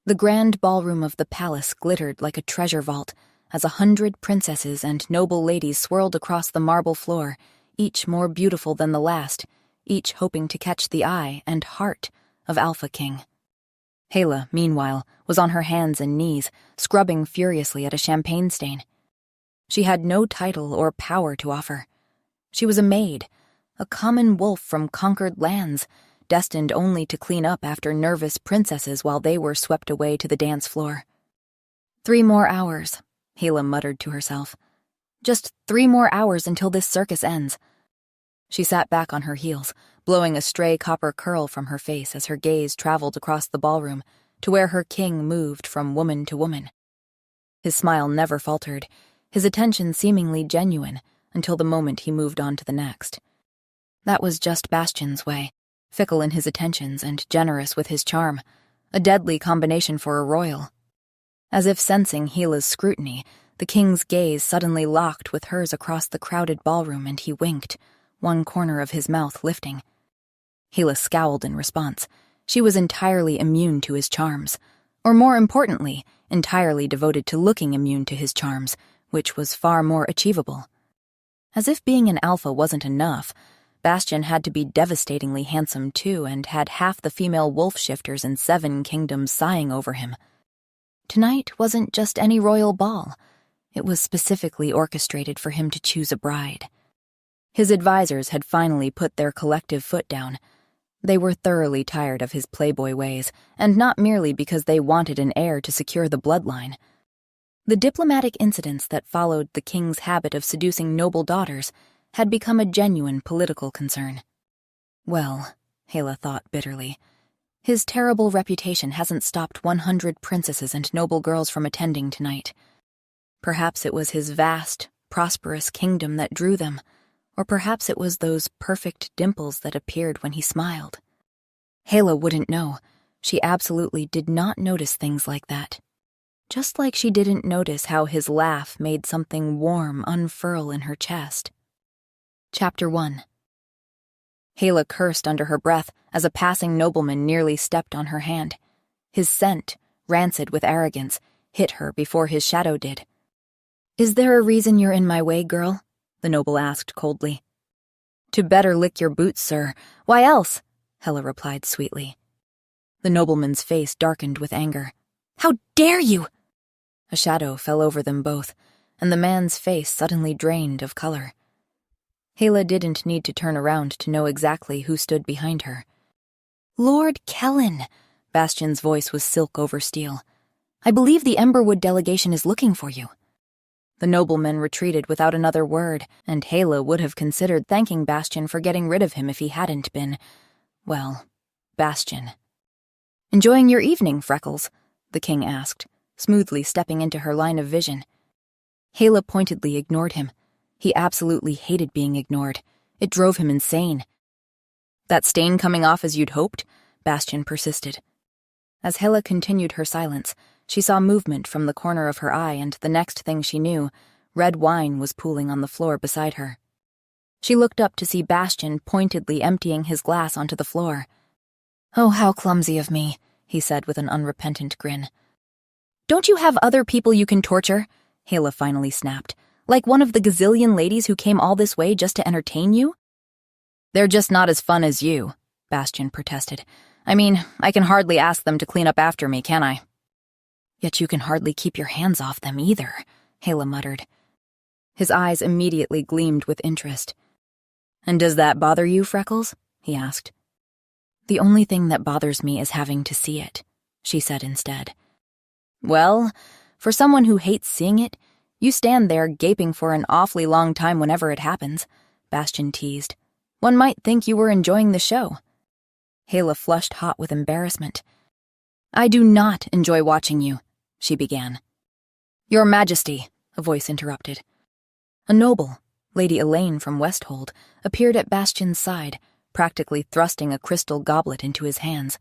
The grand ballroom of the palace glittered like a treasure vault as 100 princesses and noble ladies swirled across the marble floor, each more beautiful than the last, each hoping to catch the eye and heart of Alpha King. Hala, meanwhile, was on her hands and knees, scrubbing furiously at a champagne stain. She had no title or power to offer. She was a maid, a common wolf from conquered lands, destined only to clean up after nervous princesses while they were swept away to the dance floor. 3 more hours, Hala muttered to herself. Just 3 more hours until this circus ends. She sat back on her heels, blowing a stray copper curl from her face as her gaze traveled across the ballroom to where her king moved from woman to woman. His smile never faltered, his attention seemingly genuine until the moment he moved on to the next. That was just Bastian's way, fickle in his attentions and generous with his charm, a deadly combination for a royal. As if sensing Hela's scrutiny, the king's gaze suddenly locked with hers across the crowded ballroom and he winked, one corner of his mouth lifting. Hala scowled in response. She was entirely immune to his charms, or more importantly, entirely devoted to looking immune to his charms, which was far more achievable. As if being an alpha wasn't enough, Bastian had to be devastatingly handsome too and had half the female wolf shifters in 7 kingdoms sighing over him. Tonight wasn't just any royal ball. It was specifically orchestrated for him to choose a bride. His advisors had finally put their collective foot down. They were thoroughly tired of his playboy ways, and not merely because they wanted an heir to secure the bloodline. The diplomatic incidents that followed the king's habit of seducing noble daughters had become a genuine political concern. Well, Hala thought bitterly, his terrible reputation hasn't stopped 100 princesses and noble girls from attending tonight. Perhaps it was his vast, prosperous kingdom that drew them, or perhaps it was those perfect dimples that appeared when he smiled. Hala wouldn't know. She absolutely did not notice things like that. Just like she didn't notice how his laugh made something warm unfurl in her chest. Chapter 1. Hala cursed under her breath as a passing nobleman nearly stepped on her hand. His scent, rancid with arrogance, hit her before his shadow did. "Is there a reason you're in my way, girl?" the noble asked coldly. "To better lick your boots, sir. Why else?" Hala replied sweetly. The nobleman's face darkened with anger. "How dare you!" A shadow fell over them both, and the man's face suddenly drained of color. Hala didn't need to turn around to know exactly who stood behind her. "Lord Kellen," Bastian's voice was silk over steel. "I believe the Emberwood delegation is looking for you." The nobleman retreated without another word, and Hala would have considered thanking Bastian for getting rid of him if he hadn't been, well, Bastian. "Enjoying your evening, Freckles?" the king asked, smoothly stepping into her line of vision. Hala pointedly ignored him. He absolutely hated being ignored. It drove him insane. "That stain coming off as you'd hoped?" Bastian persisted. As Hala continued her silence, she saw movement from the corner of her eye, and the next thing she knew, red wine was pooling on the floor beside her. She looked up to see Bastian pointedly emptying his glass onto the floor. "Oh, how clumsy of me," he said with an unrepentant grin. "Don't you have other people you can torture?" Hala finally snapped. "Like one of the gazillion ladies who came all this way just to entertain you?" "They're just not as fun as you," Bastian protested. "I mean, I can hardly ask them to clean up after me, can I?" "Yet you can hardly keep your hands off them either," Hala muttered. His eyes immediately gleamed with interest. "And does that bother you, Freckles?" he asked. "The only thing that bothers me is having to see it," she said instead. "Well, for someone who hates seeing it, you stand there gaping for an awfully long time whenever it happens," Bastian teased. "One might think you were enjoying the show." Hala flushed hot with embarrassment. "I do not enjoy watching you," she began. "Your Majesty," a voice interrupted. A noble, Lady Elaine from Westhold, appeared at Bastian's side, practically thrusting a crystal goblet into his hands.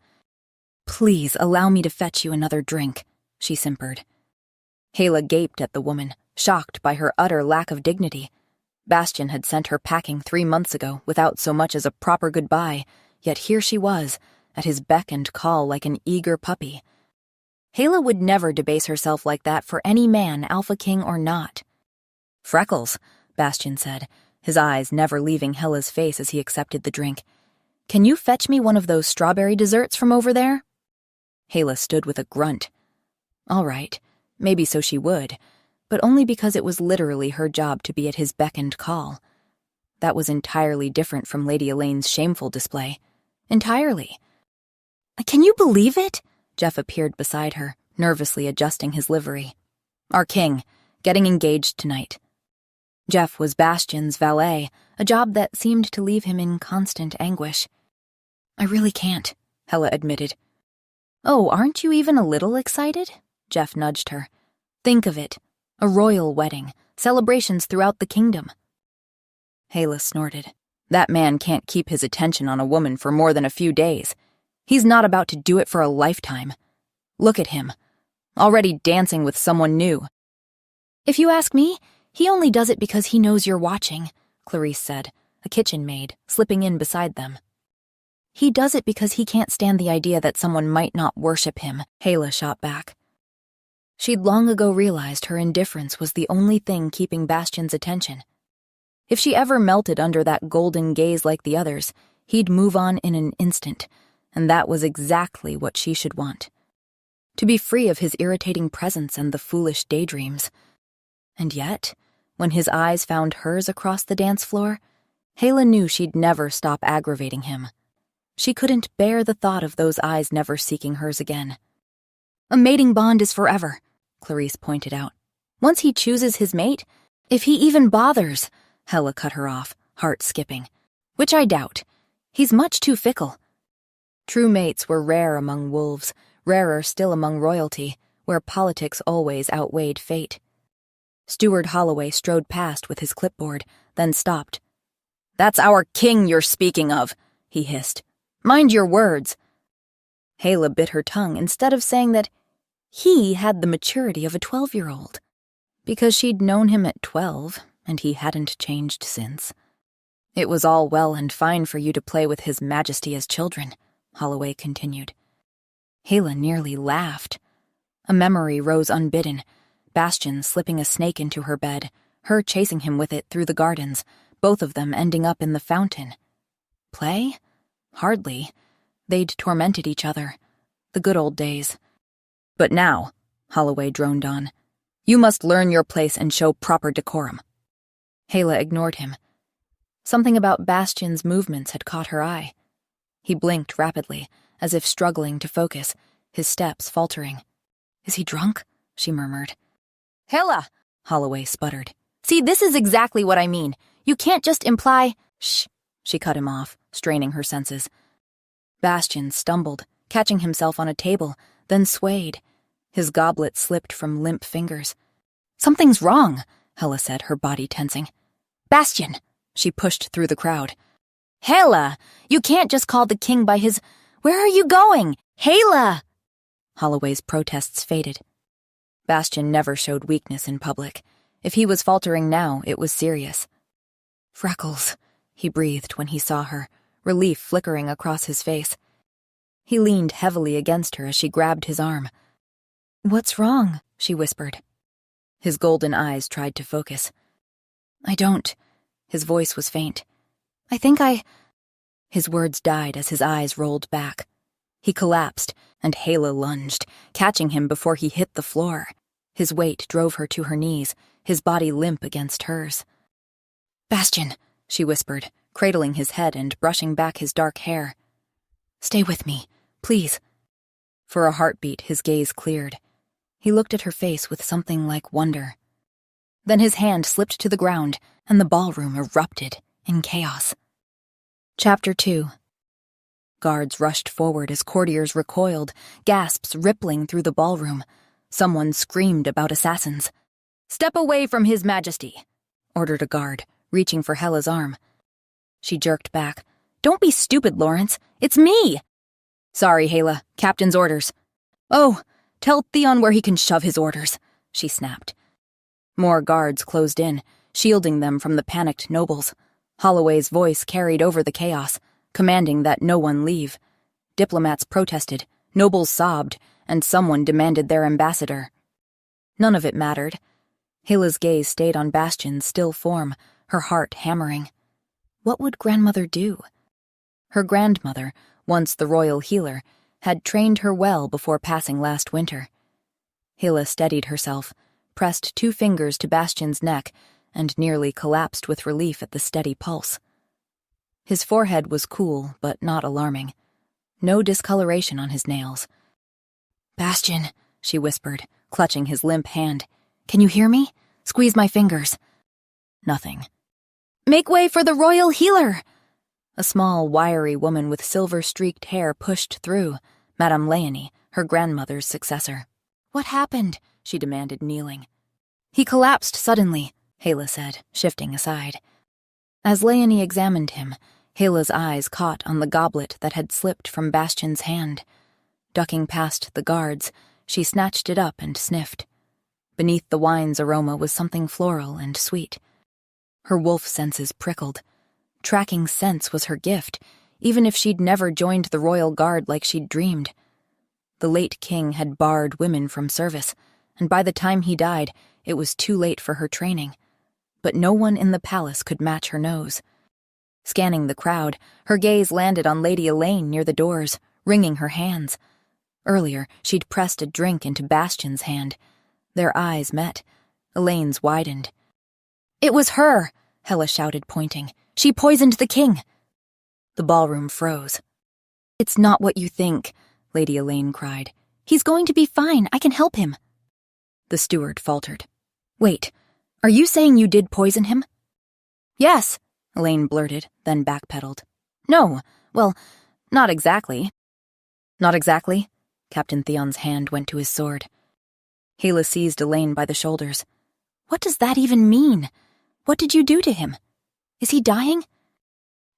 "Please allow me to fetch you another drink," she simpered. Hala gaped at the woman, shocked by her utter lack of dignity. Bastian had sent her packing 3 months ago without so much as a proper goodbye, yet here she was, at his beck and call like an eager puppy. Hala would never debase herself like that for any man, Alpha King or not. "Freckles," Bastian said, his eyes never leaving Hela's face as he accepted the drink. "Can you fetch me one of those strawberry desserts from over there?" Hala stood with a grunt. All right, maybe so she would, but only because it was literally her job to be at his beck and call. That was entirely different from Lady Elaine's shameful display. Entirely. "Can you believe it?" Jeff appeared beside her, nervously adjusting his livery. "Our king, getting engaged tonight." Jeff was Bastian's valet, a job that seemed to leave him in constant anguish. "I really can't," Hela admitted. "Oh, aren't you even a little excited?" Jeff nudged her. "Think of it. A royal wedding, celebrations throughout the kingdom." Hala snorted. "That man can't keep his attention on a woman for more than a few days. He's not about to do it for a lifetime. Look at him, already dancing with someone new." "If you ask me, he only does it because he knows you're watching," Clarice said, a kitchen maid, slipping in beside them. "He does it because he can't stand the idea that someone might not worship him," Hala shot back. She'd long ago realized her indifference was the only thing keeping Bastian's attention. If she ever melted under that golden gaze like the others, he'd move on in an instant, and that was exactly what she should want. To be free of his irritating presence and the foolish daydreams. And yet, when his eyes found hers across the dance floor, Hala knew she'd never stop aggravating him. She couldn't bear the thought of those eyes never seeking hers again. "A mating bond is forever," Clarice pointed out. "Once he chooses his mate, if he even bothers," Hala cut her off, heart skipping. "Which I doubt. He's much too fickle." True mates were rare among wolves, rarer still among royalty, where politics always outweighed fate. Steward Holloway strode past with his clipboard, then stopped. "That's our king you're speaking of," he hissed. "Mind your words." Hala bit her tongue instead of saying that he had the maturity of a 12-year-old, because she'd known him at 12, and he hadn't changed since. "It was all well and fine for you to play with his majesty as children," Holloway continued. Hala nearly laughed. A memory rose unbidden, Bastian slipping a snake into her bed, her chasing him with it through the gardens, both of them ending up in the fountain. Play? Hardly. They'd tormented each other. The good old days. "But now," Holloway droned on, "you must learn your place and show proper decorum." Hala ignored him. Something about Bastian's movements had caught her eye. He blinked rapidly, as if struggling to focus, his steps faltering. "Is he drunk?" she murmured. "Hala!" Holloway sputtered. "See, this is exactly what I mean. You can't just imply—" "Shh," she cut him off, straining her senses. Bastian stumbled, catching himself on a table, then swayed. His goblet slipped from limp fingers. "Something's wrong," Hala said, her body tensing. "Bastian!" She pushed through the crowd. "Hala! You can't just call the king by his— Where are you going? Hala!" Holloway's protests faded. Bastian never showed weakness in public. If he was faltering now, it was serious. "Freckles," he breathed when he saw her, relief flickering across his face. He leaned heavily against her as she grabbed his arm. "What's wrong?" she whispered. His golden eyes tried to focus. "I don't—" His voice was faint. "I think I—" His words died as his eyes rolled back. He collapsed, and Hala lunged, catching him before he hit the floor. His weight drove her to her knees, his body limp against hers. "Bastian," she whispered, cradling his head and brushing back his dark hair. "Stay with me, please." For a heartbeat, his gaze cleared. He looked at her face with something like wonder. Then his hand slipped to the ground, and the ballroom erupted in chaos. Chapter 2. Guards rushed forward as courtiers recoiled, gasps rippling through the ballroom. Someone screamed about assassins. "Step away from His Majesty," ordered a guard, reaching for Hela's arm. She jerked back. "Don't be stupid, Lawrence. It's me!" "Sorry, Hala. Captain's orders." "Oh, tell Theon where he can shove his orders," she snapped. More guards closed in, shielding them from the panicked nobles. Holloway's voice carried over the chaos, commanding that no one leave. Diplomats protested, nobles sobbed, and someone demanded their ambassador. None of it mattered. Hela's gaze stayed on Bastian's still form, her heart hammering. What would grandmother do? Her grandmother, once the royal healer, had trained her well before passing last winter. Hela steadied herself, pressed 2 fingers to Bastian's neck, and nearly collapsed with relief at the steady pulse. His forehead was cool, but not alarming. No discoloration on his nails. "Bastian," she whispered, clutching his limp hand. "Can you hear me? Squeeze my fingers." Nothing. "Make way for the royal healer!" A small, wiry woman with silver-streaked hair pushed through, Madame Leonie, her grandmother's successor. "What happened?" she demanded, kneeling. "He collapsed suddenly," Hela said, shifting aside. As Leonie examined him, Hela's eyes caught on the goblet that had slipped from Bastian's hand. Ducking past the guards, she snatched it up and sniffed. Beneath the wine's aroma was something floral and sweet. Her wolf senses prickled. Tracking sense was her gift, even if she'd never joined the royal guard like she'd dreamed. The late king had barred women from service, and by the time he died, it was too late for her training. But no one in the palace could match her nose. Scanning the crowd, her gaze landed on Lady Elaine near the doors, wringing her hands. Earlier, she'd pressed a drink into Bastian's hand. Their eyes met. Elaine's widened. "It was her!" Hela shouted, pointing. "She poisoned the king!" The ballroom froze. "It's not what you think," Lady Elaine cried. "He's going to be fine. I can help him." The steward faltered. "Wait, are you saying you did poison him?" "Yes," Elaine blurted, then backpedaled. "No, well, not exactly." "Not exactly?" Captain Theon's hand went to his sword. Hela seized Elaine by the shoulders. "What does that even mean? What did you do to him? Is he dying?"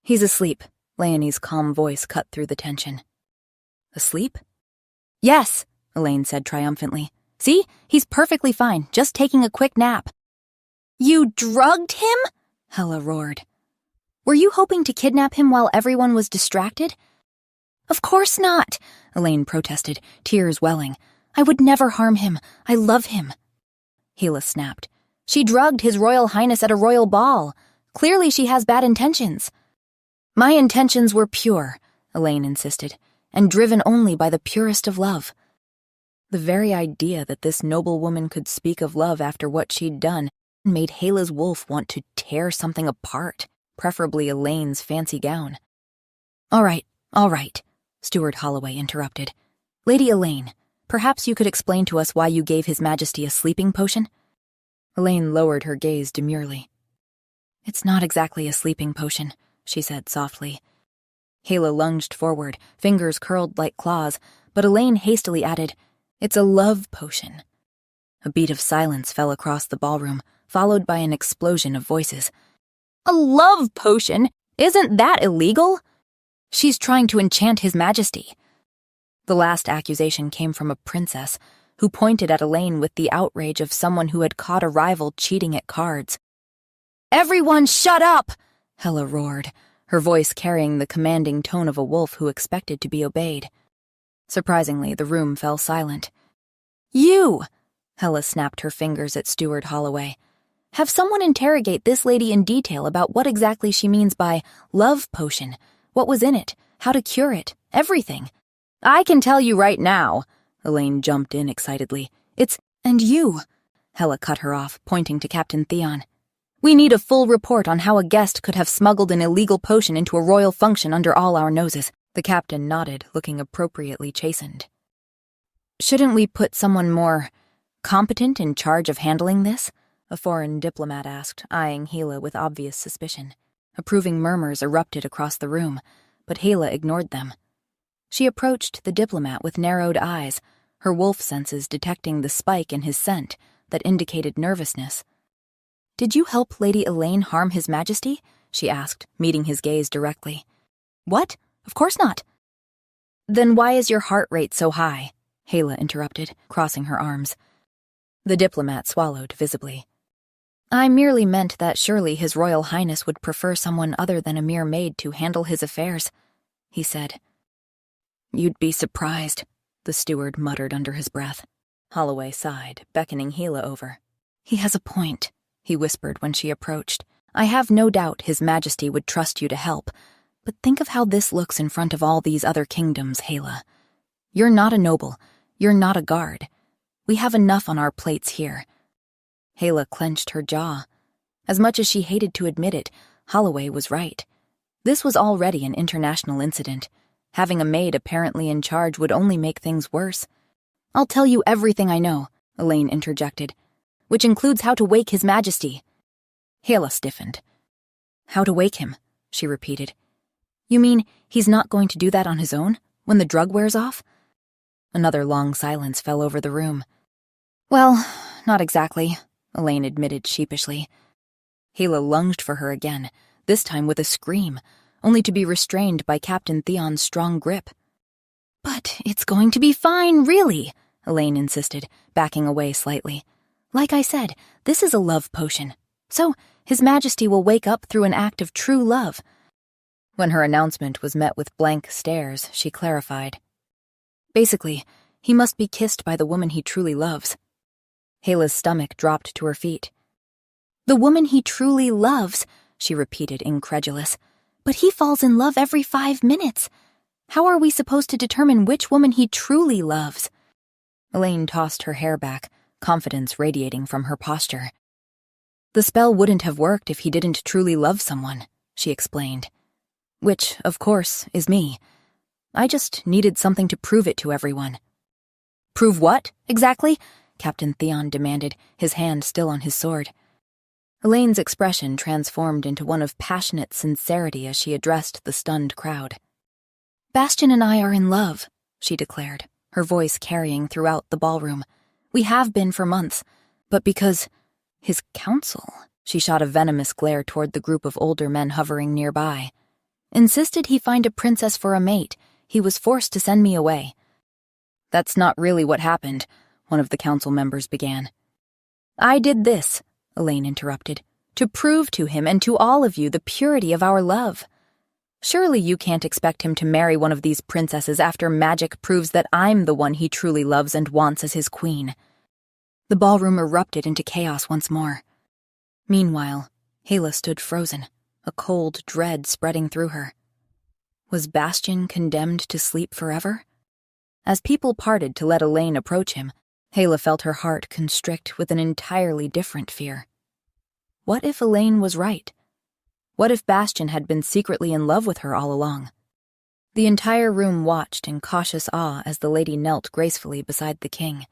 "He's asleep," Leonie's calm voice cut through the tension. "Asleep?" "Yes," Elaine said triumphantly. "See? He's perfectly fine, just taking a quick nap." "You drugged him?" Hela roared. "Were you hoping to kidnap him while everyone was distracted?" "Of course not," Elaine protested, tears welling. "I would never harm him. I love him." Hela snapped. "She drugged His Royal Highness at a royal ball. Clearly she has bad intentions." "My intentions were pure," Elaine insisted, "and driven only by the purest of love." The very idea that this noble woman could speak of love after what she'd done made Hela's wolf want to tear something apart, preferably Elaine's fancy gown. All right, Steward Holloway interrupted. "Lady Elaine, perhaps you could explain to us why you gave His Majesty a sleeping potion?" Elaine lowered her gaze demurely. "It's not exactly a sleeping potion," she said softly. Hela lunged forward, fingers curled like claws, but Elaine hastily added, "It's a love potion." A beat of silence fell across the ballroom, followed by an explosion of voices. "A love potion? Isn't that illegal?" "She's trying to enchant His Majesty." The last accusation came from a princess, who pointed at Elaine with the outrage of someone who had caught a rival cheating at cards. "Everyone shut up!" Hela roared, her voice carrying the commanding tone of a wolf who expected to be obeyed. Surprisingly, the room fell silent. "You!" Hela snapped her fingers at Steward Holloway. "Have someone interrogate this lady in detail about what exactly she means by love potion, what was in it, how to cure it, everything." "I can tell you right now," Elaine jumped in excitedly. "And you," Hela cut her off, pointing to Captain Theon. "We need a full report on how a guest could have smuggled an illegal potion into a royal function under all our noses." The captain nodded, looking appropriately chastened. "Shouldn't we put someone more competent in charge of handling this?" a foreign diplomat asked, eyeing Hela with obvious suspicion. Approving murmurs erupted across the room, but Hela ignored them. She approached the diplomat with narrowed eyes, her wolf senses detecting the spike in his scent that indicated nervousness. "Did you help Lady Elaine harm His Majesty?" she asked, meeting his gaze directly. "What? Of course not." "Then why is your heart rate so high?" Hela interrupted, crossing her arms. The diplomat swallowed visibly. "I merely meant that surely His Royal Highness would prefer someone other than a mere maid to handle his affairs," he said. "You'd be surprised," the steward muttered under his breath. Holloway sighed, beckoning Hela over. He has a point, he whispered when she approached. I have no doubt His Majesty would trust you to help, but think of how this looks in front of all these other kingdoms, Hela. You're not a noble. You're not a guard. We have enough on our plates here. Hela clenched her jaw. As much as she hated to admit it, Holloway was right. This was already an international incident. Having a maid apparently in charge would only make things worse. I'll tell you everything I know, Elaine interjected, which includes how to wake His Majesty. Hela stiffened. How to wake him, she repeated. You mean he's not going to do that on his own, when the drug wears off? Another long silence fell over the room. Well, not exactly, Elaine admitted sheepishly. Hela lunged for her again, this time with a scream, only to be restrained by Captain Theon's strong grip. But it's going to be fine, really, Elaine insisted, backing away slightly. Like I said, this is a love potion, so His Majesty will wake up through an act of true love. When her announcement was met with blank stares, she clarified. Basically, he must be kissed by the woman he truly loves. Hela's stomach dropped to her feet. The woman he truly loves, she repeated, incredulous. But he falls in love every 5 minutes. How are we supposed to determine which woman he truly loves? Elaine tossed her hair back, confidence radiating from her posture. The spell wouldn't have worked if he didn't truly love someone, she explained. Which, of course, is me. I just needed something to prove it to everyone. Prove what, exactly? Captain Theon demanded, his hand still on his sword. Elaine's expression transformed into one of passionate sincerity as she addressed the stunned crowd. Bastion and I are in love, she declared, her voice carrying throughout the ballroom. We have been for months, but because his counsel, she shot a venomous glare toward the group of older men hovering nearby, insisted he find a princess for a mate, he was forced to send me away. That's not really what happened, one of the council members began. I did this, Elaine interrupted, to prove to him and to all of you the purity of our love. Surely you can't expect him to marry one of these princesses after magic proves that I'm the one he truly loves and wants as his queen. The ballroom erupted into chaos once more. Meanwhile, Hela stood frozen, a cold dread spreading through her. Was Bastion condemned to sleep forever? As people parted to let Elaine approach him, Hela felt her heart constrict with an entirely different fear. What if Elaine was right? What if Bastion had been secretly in love with her all along? The entire room watched in cautious awe as the lady knelt gracefully beside the king.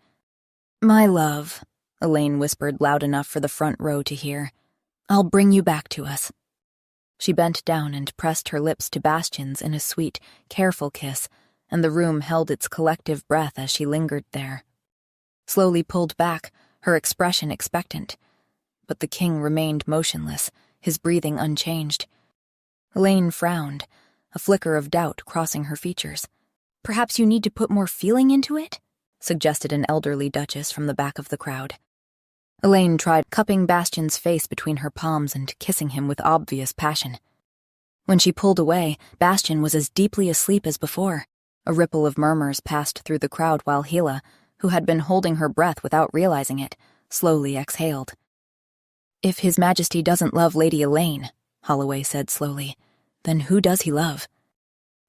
My love, Elaine whispered loud enough for the front row to hear. I'll bring you back to us. She bent down and pressed her lips to Bastion's in a sweet, careful kiss, and the room held its collective breath as she lingered there. Slowly pulled back, her expression expectant. But the king remained motionless, his breathing unchanged. Elaine frowned, a flicker of doubt crossing her features. Perhaps you need to put more feeling into it? Suggested an elderly duchess from the back of the crowd. Elaine tried cupping Bastion's face between her palms and kissing him with obvious passion. When she pulled away, Bastion was as deeply asleep as before. A ripple of murmurs passed through the crowd while Hela, who had been holding her breath without realizing it, slowly exhaled. If His Majesty doesn't love Lady Elaine, Holloway said slowly, then who does he love?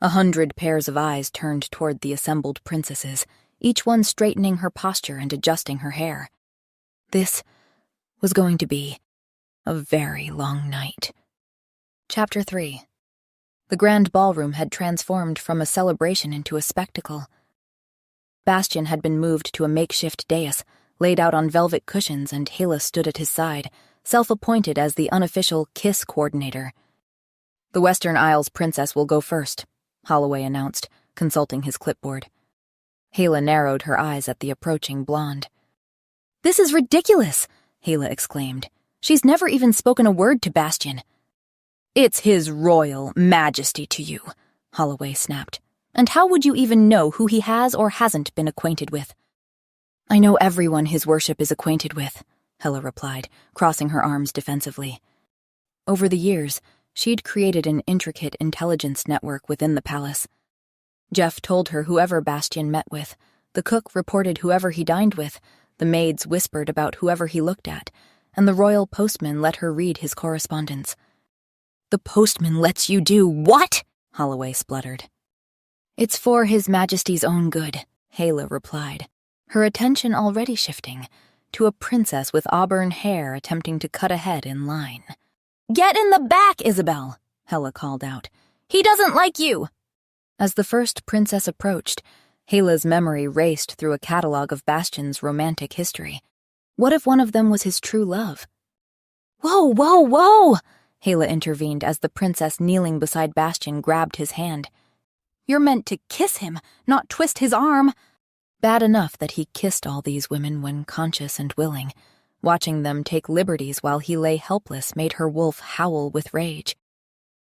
100 pairs of eyes turned toward the assembled princesses, each one straightening her posture and adjusting her hair. This was going to be a very long night. Chapter 3. The grand ballroom had transformed from a celebration into a spectacle. Bastion had been moved to a makeshift dais, laid out on velvet cushions, and Hela stood at his side, self-appointed as the unofficial kiss coordinator. The Western Isles princess will go first, Holloway announced, consulting his clipboard. Hela narrowed her eyes at the approaching blonde. This is ridiculous, Hela exclaimed. She's never even spoken a word to Bastion. It's his royal majesty to you, Holloway snapped. And how would you even know who he has or hasn't been acquainted with? I know everyone his worship is acquainted with, Hela replied, crossing her arms defensively. Over the years, she'd created an intricate intelligence network within the palace. Jeff told her whoever Bastion met with, The cook reported whoever he dined with, the maids whispered about whoever he looked at, and the royal postman let her read his correspondence. "The postman lets you do what?" Holloway spluttered. "It's for His Majesty's own good," Hala replied, her attention already shifting to a princess with auburn hair attempting to cut ahead in line. "Get in the back, Isabel," Hela called out. "He doesn't like you." As the first princess approached, Hala's memory raced through a catalog of Bastian's romantic history. What if one of them was his true love? "Whoa, whoa, whoa!" Hala intervened as the princess kneeling beside Bastian grabbed his hand. "You're meant to kiss him, not twist his arm." Bad enough that he kissed all these women when conscious and willing. Watching them take liberties while he lay helpless made her wolf howl with rage.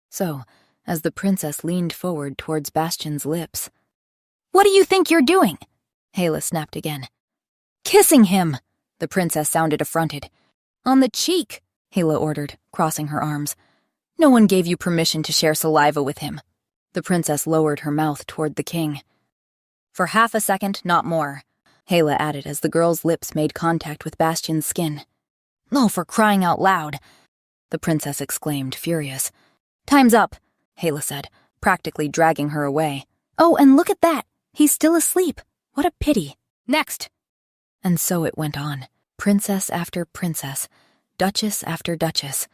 So, as the princess leaned forward towards Bastian's lips, "What do you think you're doing?" Hala snapped again. "Kissing him!" The princess sounded affronted. "On the cheek," Hala ordered, crossing her arms. "No one gave you permission to share saliva with him." The princess lowered her mouth toward the king. "For half a second, not more," Hala added as the girl's lips made contact with Bastian's skin. "Oh, for crying out loud!" the princess exclaimed, furious. "Time's up," Hala said, practically dragging her away. "Oh, and look at that! He's still asleep. What a pity. Next!" And so it went on, princess after princess, duchess after duchess.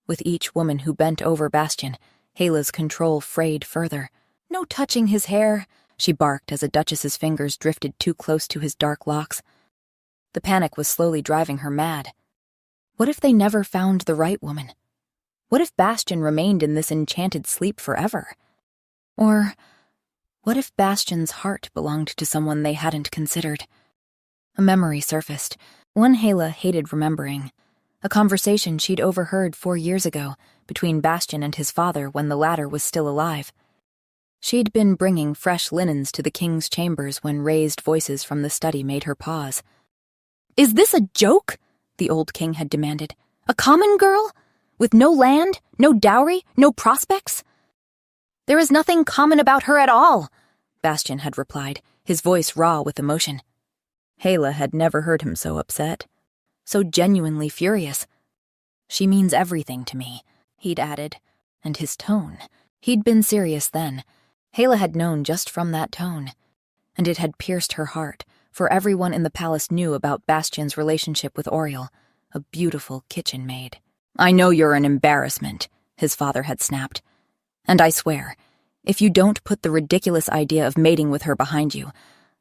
With each woman who bent over Bastian, Hala's control frayed further. "No touching his hair," she barked as a duchess's fingers drifted too close to his dark locks. The panic was slowly driving her mad. What if they never found the right woman? What if Bastian remained in this enchanted sleep forever? Or what if Bastian's heart belonged to someone they hadn't considered? A memory surfaced, one Hala hated remembering. A conversation she'd overheard 4 years ago between Bastian and his father when the latter was still alive. She'd been bringing fresh linens to the king's chambers when raised voices from the study made her pause. "Is this a joke?" the old king had demanded. "A common girl? With no land, no dowry, no prospects?" "There is nothing common about her at all," Bastian had replied, his voice raw with emotion. Hala had never heard him so upset, so genuinely furious. "She means everything to me," he'd added, and his tone. He'd been serious then. Hala had known just from that tone, and it had pierced her heart, for everyone in the palace knew about Bastian's relationship with Oriel, a beautiful kitchen maid. "I know you're an embarrassment," his father had snapped. "And I swear, if you don't put the ridiculous idea of mating with her behind you,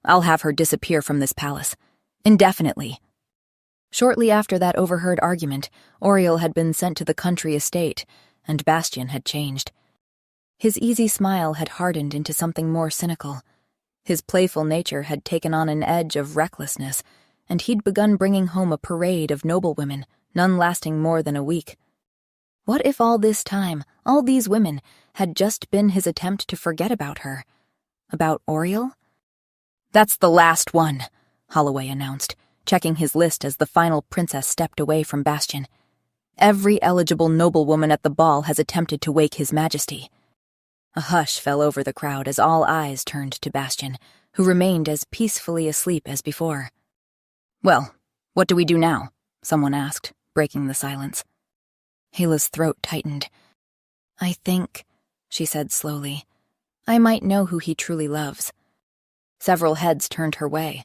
I'll have her disappear from this palace. Indefinitely." Shortly after that overheard argument, Oriel had been sent to the country estate, and Bastian had changed. His easy smile had hardened into something more cynical. His playful nature had taken on an edge of recklessness, and he'd begun bringing home a parade of noblewomen, none lasting more than a week. What if all this time, all these women, had just been his attempt to forget about her? About Oriel? "That's the last one," Holloway announced, checking his list as the final princess stepped away from Bastian. "Every eligible noblewoman at the ball has attempted to wake His Majesty." A hush fell over the crowd as all eyes turned to Bastian, who remained as peacefully asleep as before. "Well, what do we do now?" someone asked, breaking the silence. Hala's throat tightened. "I think," she said slowly, "I might know who he truly loves." Several heads turned her way.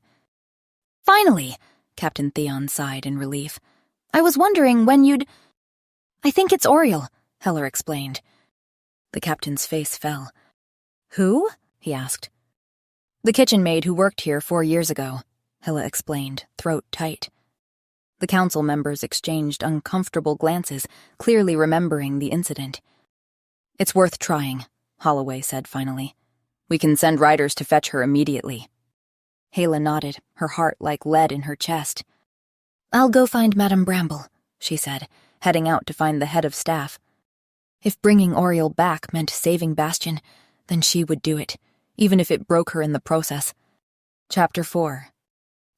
"Finally!" Captain Theon sighed in relief. "I was wondering when you'd—" "I think it's Oriel," Heller explained. The captain's face fell. "Who?" he asked. "The kitchen maid who worked here 4 years ago," Hela explained, throat tight. The council members exchanged uncomfortable glances, clearly remembering the incident. "It's worth trying," Holloway said finally. "We can send riders to fetch her immediately." Hala nodded, her heart like lead in her chest. "I'll go find Madame Bramble," she said, heading out to find the head of staff. If bringing Oriel back meant saving Bastian, then she would do it, even if it broke her in the process. Chapter 4.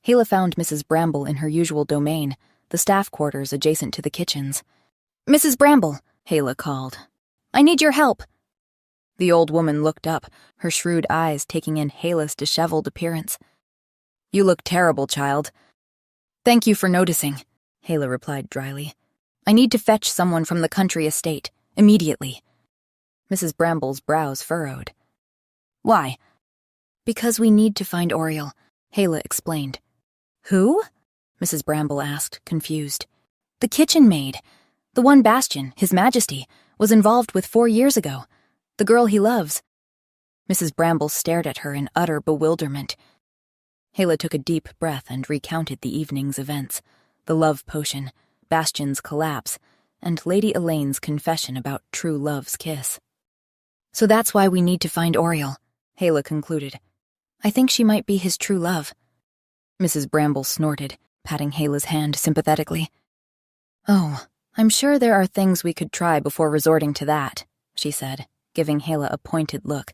Hala found Mrs. Bramble in her usual domain, the staff quarters adjacent to the kitchens. "Mrs. Bramble," Hala called. "I need your help." The old woman looked up, her shrewd eyes taking in Hala's disheveled appearance. You look terrible, child. Thank you for noticing, Hala replied dryly. I need to fetch someone from the country estate, immediately. Mrs. Bramble's brows furrowed. Why? Because we need to find Oriel, Hala explained. Who? Mrs. Bramble asked, confused. The kitchen maid. The one Bastian, His Majesty, was involved with 4 years ago. The girl he loves. Mrs. Bramble stared at her in utter bewilderment. Hala took a deep breath and recounted the evening's events. The love potion, Bastian's collapse, and Lady Elaine's confession about true love's kiss. So that's why we need to find Oriel, Hala concluded. I think she might be his true love. Mrs. Bramble snorted, patting Hala's hand sympathetically. Oh, I'm sure there are things we could try before resorting to that, she said, giving Hala a pointed look.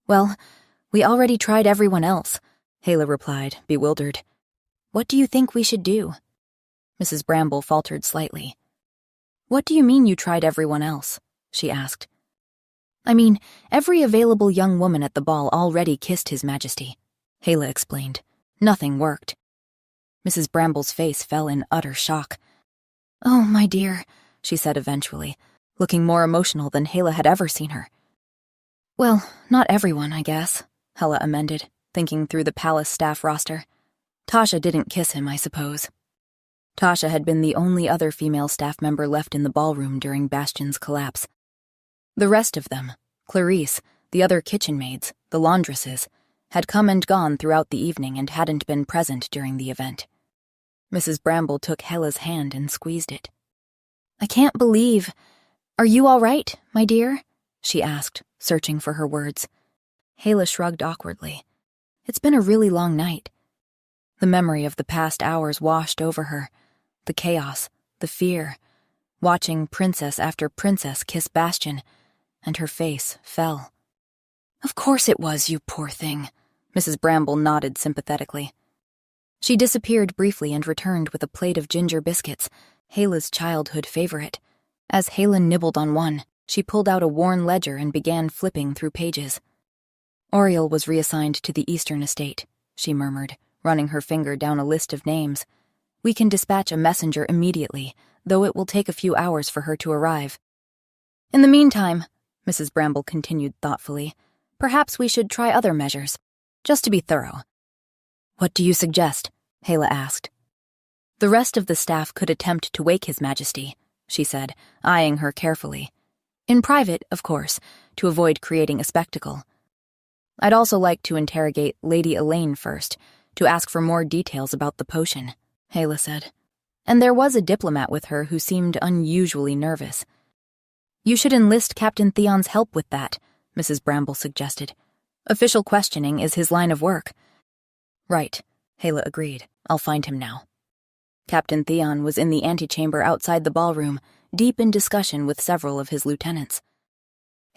Well, we already tried everyone else, Hala replied, bewildered. What do you think we should do? Mrs. Bramble faltered slightly. What do you mean you tried everyone else? She asked. I mean, every available young woman at the ball already kissed His Majesty, Hala explained. Nothing worked. Mrs. Bramble's face fell in utter shock. Oh, my dear, she said eventually, looking more emotional than Hala had ever seen her. Well, not everyone, I guess, Hala amended, thinking through the palace staff roster. Tasha didn't kiss him, I suppose. Tasha had been the only other female staff member left in the ballroom during Bastian's collapse. The rest of them, Clarice, the other kitchen maids, the laundresses, had come and gone throughout the evening and hadn't been present during the event. Mrs. Bramble took Hala's hand and squeezed it. I can't believe... Are you all right, my dear? She asked, searching for her words. Hala shrugged awkwardly. It's been a really long night. The memory of the past hours washed over her. The chaos, the fear, watching princess after princess kiss Bastian, and her face fell. Of course it was, you poor thing, Mrs. Bramble nodded sympathetically. She disappeared briefly and returned with a plate of ginger biscuits, Hala's childhood favorite. As Hala nibbled on one, she pulled out a worn ledger and began flipping through pages. Oriel was reassigned to the Eastern Estate, she murmured, running her finger down a list of names. We can dispatch a messenger immediately, though it will take a few hours for her to arrive. In the meantime, Mrs. Bramble continued thoughtfully, perhaps we should try other measures, just to be thorough. What do you suggest? Hala asked. The rest of the staff could attempt to wake His Majesty, she said, eyeing her carefully. In private, of course, to avoid creating a spectacle. I'd also like to interrogate Lady Elaine first, to ask for more details about the potion, Hala said. And there was a diplomat with her who seemed unusually nervous. You should enlist Captain Theon's help with that, Mrs. Bramble suggested. Official questioning is his line of work. Right, Hala agreed. I'll find him now. Captain Theon was in the antechamber outside the ballroom, deep in discussion with several of his lieutenants.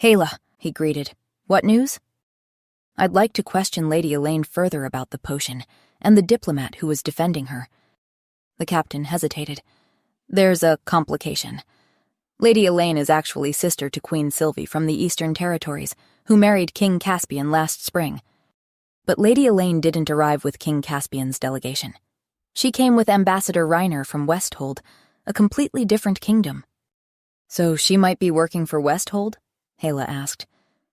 Hala, he greeted. What news? I'd like to question Lady Elaine further about the potion, and the diplomat who was defending her. The captain hesitated. There's a complication. Lady Elaine is actually sister to Queen Sylvie from the Eastern Territories, who married King Caspian last spring. But Lady Elaine didn't arrive with King Caspian's delegation. She came with Ambassador Reiner from Westhold, a completely different kingdom. So she might be working for Westhold? Hala asked.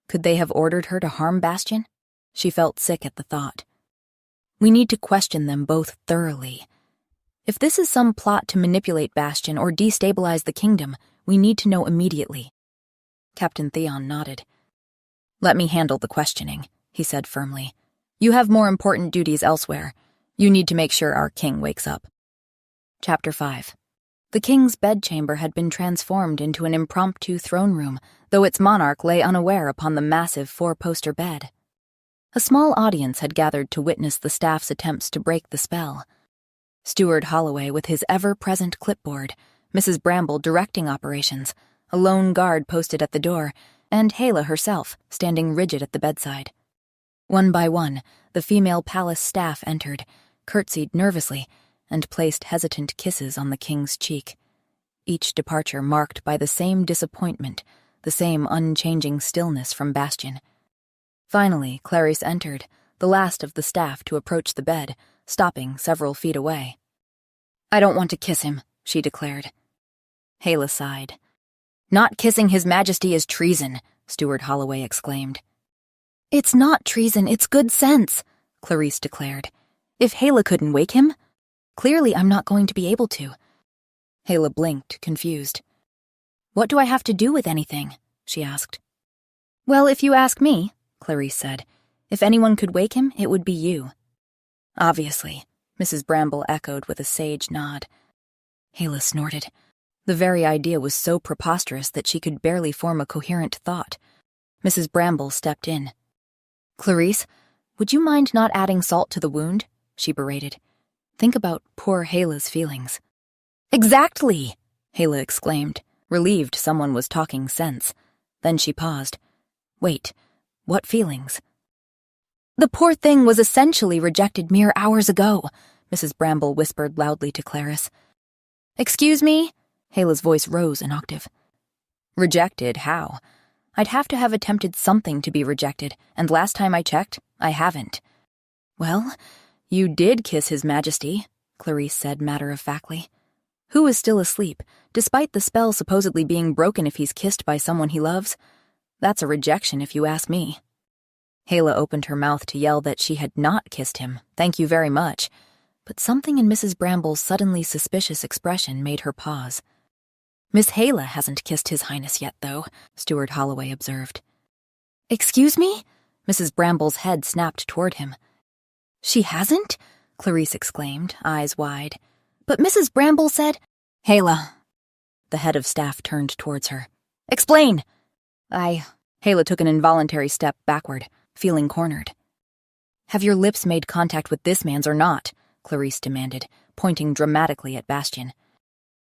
Could they have ordered her to harm Bastian? She felt sick at the thought. We need to question them both thoroughly. If this is some plot to manipulate Bastian or destabilize the kingdom, we need to know immediately. Captain Theon nodded. Let me handle the questioning, he said firmly. You have more important duties elsewhere. You need to make sure our king wakes up. Chapter 5. The king's bedchamber had been transformed into an impromptu throne room, though its monarch lay unaware upon the massive 4-poster bed. A small audience had gathered to witness the staff's attempts to break the spell. Steward Holloway with his ever-present clipboard, Mrs. Bramble directing operations, a lone guard posted at the door, and Hala herself standing rigid at the bedside. One by one, the female palace staff entered, curtsied nervously, and placed hesitant kisses on the king's cheek. Each departure marked by the same disappointment, the same unchanging stillness from Bastian. Finally, Clarice entered, the last of the staff to approach the bed, stopping several feet away. "I don't want to kiss him," she declared. Hala sighed. "Not kissing His Majesty is treason," Steward Holloway exclaimed. "It's not treason, it's good sense," Clarice declared. "If Hala couldn't wake him, clearly I'm not going to be able to." Hala blinked, confused. "What do I have to do with anything?" she asked. "Well, if you ask me," Clarice said, "if anyone could wake him, it would be you." "Obviously," Mrs. Bramble echoed with a sage nod. Hala snorted. The very idea was so preposterous that she could barely form a coherent thought. Mrs. Bramble stepped in. "Clarice, would you mind not adding salt to the wound?" she berated. "Think about poor Hala's feelings." "Exactly!" Hala exclaimed, relieved someone was talking sense. Then she paused. "Wait, what feelings?" "The poor thing was essentially rejected mere hours ago," Mrs. Bramble whispered loudly to Clarice. "Excuse me?" Hala's voice rose an octave. "Rejected? How? I'd have to have attempted something to be rejected, and last time I checked, I haven't." "Well, you did kiss His Majesty," Clarice said matter-of-factly. "Who is still asleep, despite the spell supposedly being broken if he's kissed by someone he loves? That's a rejection if you ask me." Hala opened her mouth to yell that she had not kissed him, thank you very much, but something in Mrs. Bramble's suddenly suspicious expression made her pause. "Miss Hala hasn't kissed His Highness yet, though," Steward Holloway observed. "Excuse me?" Mrs. Bramble's head snapped toward him. "She hasn't?" Clarice exclaimed, eyes wide. "But Mrs. Bramble said—" "Hala." The head of staff turned towards her. "Explain!" Hala took an involuntary step backward, feeling cornered. "Have your lips made contact with this man's or not?" Clarice demanded, pointing dramatically at Bastian.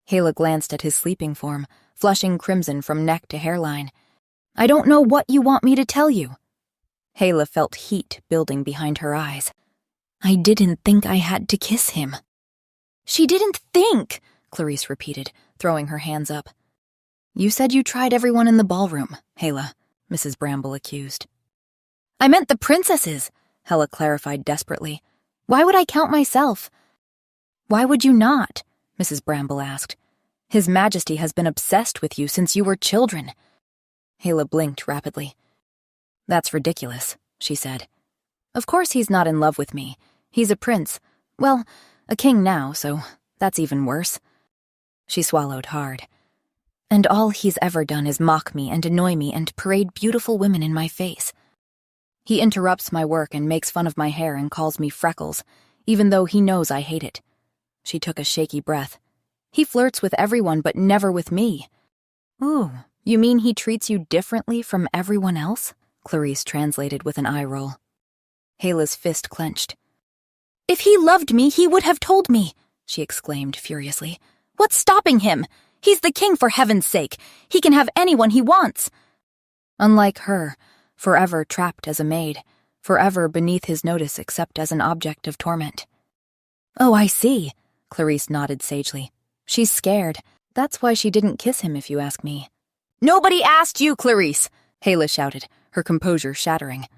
Hala glanced at his sleeping form, flushing crimson from neck to hairline. "I don't know what you want me to tell you." Hala felt heat building behind her eyes. "I didn't think I had to kiss him." "She didn't think," Clarice repeated, throwing her hands up. "You said you tried everyone in the ballroom, Hala," Mrs. Bramble accused. "I meant the princesses," Hala clarified desperately. "Why would I count myself?" "Why would you not?" Mrs. Bramble asked. "His Majesty has been obsessed with you since you were children." Hala blinked rapidly. "That's ridiculous," she said. "Of course he's not in love with me. He's a prince. Well, a king now, so that's even worse." She swallowed hard. "And all he's ever done is mock me and annoy me and parade beautiful women in my face. He interrupts my work and makes fun of my hair and calls me Freckles, even though he knows I hate it." She took a shaky breath. "He flirts with everyone but never with me." "Ooh, you mean he treats you differently from everyone else?" Clarice translated with an eye roll. Hala's fist clenched. "If he loved me, he would have told me," she exclaimed furiously. "What's stopping him? He's the king, for heaven's sake. He can have anyone he wants." Unlike her, forever trapped as a maid, forever beneath his notice except as an object of torment. "Oh, I see," Clarice nodded sagely. "She's scared. That's why she didn't kiss him, if you ask me." "Nobody asked you, Clarice!" Hala shouted, her composure shattering.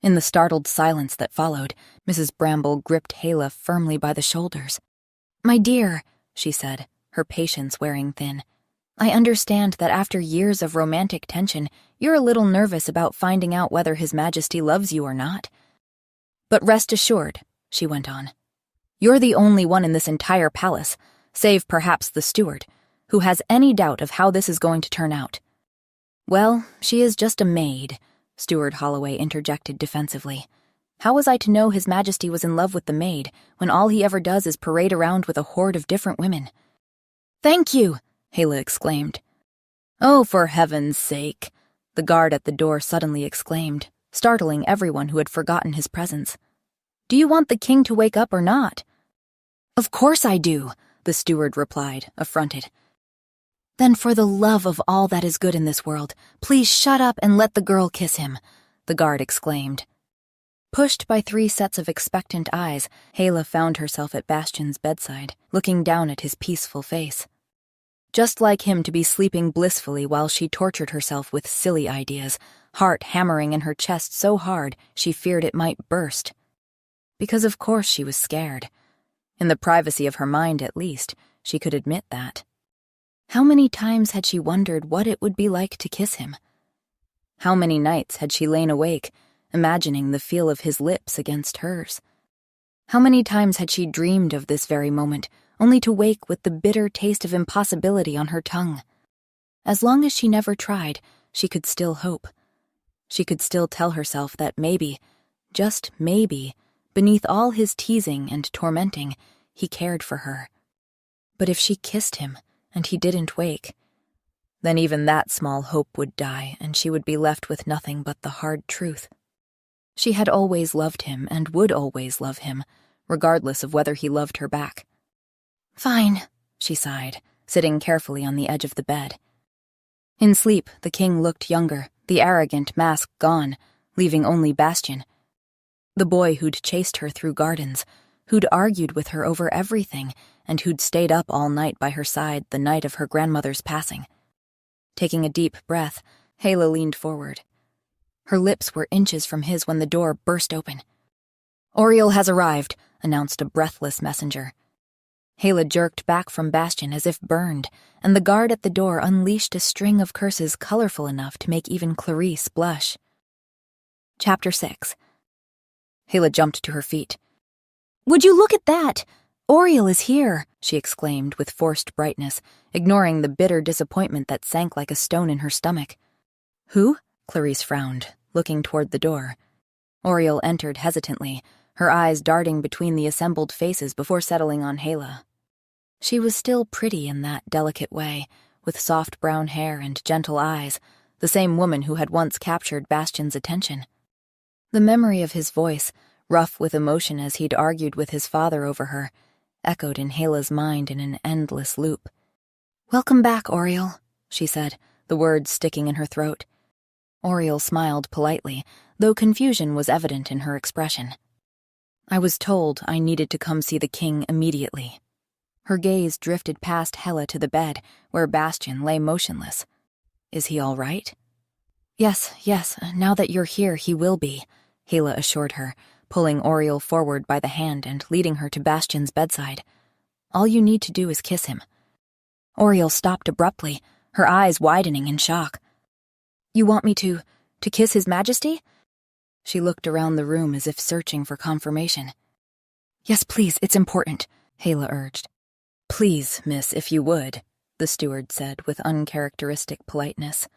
In the startled silence that followed, Mrs. Bramble gripped Hala firmly by the shoulders. "My dear," she said, her patience wearing thin, "I understand that after years of romantic tension, you're a little nervous about finding out whether His Majesty loves you or not. But rest assured," she went on, "you're the only one in this entire palace, save perhaps the steward, who has any doubt of how this is going to turn out." "Well, she is just a maid," Steward Holloway interjected defensively. "How was I to know His Majesty was in love with the maid when all he ever does is parade around with a horde of different women?" "Thank you!" Hala exclaimed. "Oh, for heaven's sake!" the guard at the door suddenly exclaimed, startling everyone who had forgotten his presence. "Do you want the king to wake up or not?" "Of course I do," the steward replied, affronted. "Then for the love of all that is good in this world, please shut up and let the girl kiss him," the guard exclaimed. Pushed by 3 sets of expectant eyes, Hala found herself at Bastian's bedside, looking down at his peaceful face. Just like him to be sleeping blissfully while she tortured herself with silly ideas, heart hammering in her chest so hard she feared it might burst. Because of course she was scared. In the privacy of her mind, at least, she could admit that. How many times had she wondered what it would be like to kiss him? How many nights had she lain awake, imagining the feel of his lips against hers? How many times had she dreamed of this very moment, only to wake with the bitter taste of impossibility on her tongue? As long as she never tried, she could still hope. She could still tell herself that maybe, just maybe, beneath all his teasing and tormenting, he cared for her. But if she kissed him, and he didn't wake, then even that small hope would die, and she would be left with nothing but the hard truth. She had always loved him and would always love him, regardless of whether he loved her back. "Fine," she sighed, sitting carefully on the edge of the bed. In sleep, the king looked younger, the arrogant mask gone, leaving only Bastian. The boy who'd chased her through gardens, who'd argued with her over everything, and who'd stayed up all night by her side the night of her grandmother's passing. Taking a deep breath, Hala leaned forward. Her lips were inches from his when the door burst open. "Oriel has arrived," announced a breathless messenger. Hala jerked back from Bastian as if burned, and the guard at the door unleashed a string of curses colorful enough to make even Clarice blush. Chapter 6. Hala jumped to her feet. "Would you look at that? Oriel is here," she exclaimed with forced brightness, ignoring the bitter disappointment that sank like a stone in her stomach. "Who?" Clarice frowned, looking toward the door. Oriel entered hesitantly, her eyes darting between the assembled faces before settling on Hala. She was still pretty in that delicate way, with soft brown hair and gentle eyes, the same woman who had once captured Bastian's attention. The memory of his voice, rough with emotion as he'd argued with his father over her, echoed in Hala's mind in an endless loop. "Welcome back, Oriel," she said, the words sticking in her throat. Oriel smiled politely, though confusion was evident in her expression. "I was told I needed to come see the king immediately." Her gaze drifted past Hala to the bed, where Bastian lay motionless. "Is he all right?" Yes, now that you're here, he will be," Hala assured her, pulling Oriel forward by the hand and leading her to Bastian's bedside. "All you need to do is kiss him." Oriel stopped abruptly, her eyes widening in shock. "You want me to kiss His Majesty?" She looked around the room as if searching for confirmation. "Yes, please, it's important," Hala urged. "Please, miss, if you would," the steward said with uncharacteristic politeness.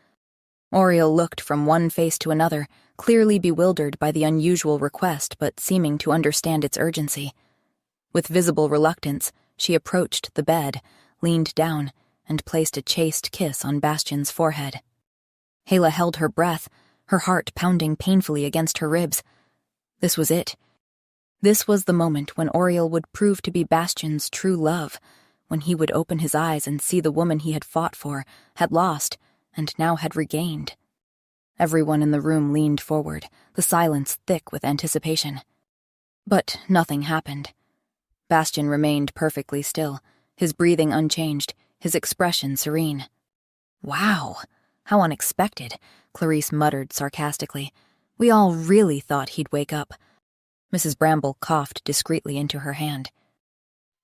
Oriel looked from one face to another, clearly bewildered by the unusual request but seeming to understand its urgency. With visible reluctance, she approached the bed, leaned down, and placed a chaste kiss on Bastian's forehead. Hala held her breath, her heart pounding painfully against her ribs. This was it. This was the moment when Oriel would prove to be Bastian's true love, when he would open his eyes and see the woman he had fought for, had lost, and now had regained. Everyone in the room leaned forward, the silence thick with anticipation. But nothing happened. Bastian remained perfectly still, his breathing unchanged, his expression serene. "Wow, how unexpected," Clarice muttered sarcastically. "We all really thought he'd wake up." Mrs. Bramble coughed discreetly into her hand.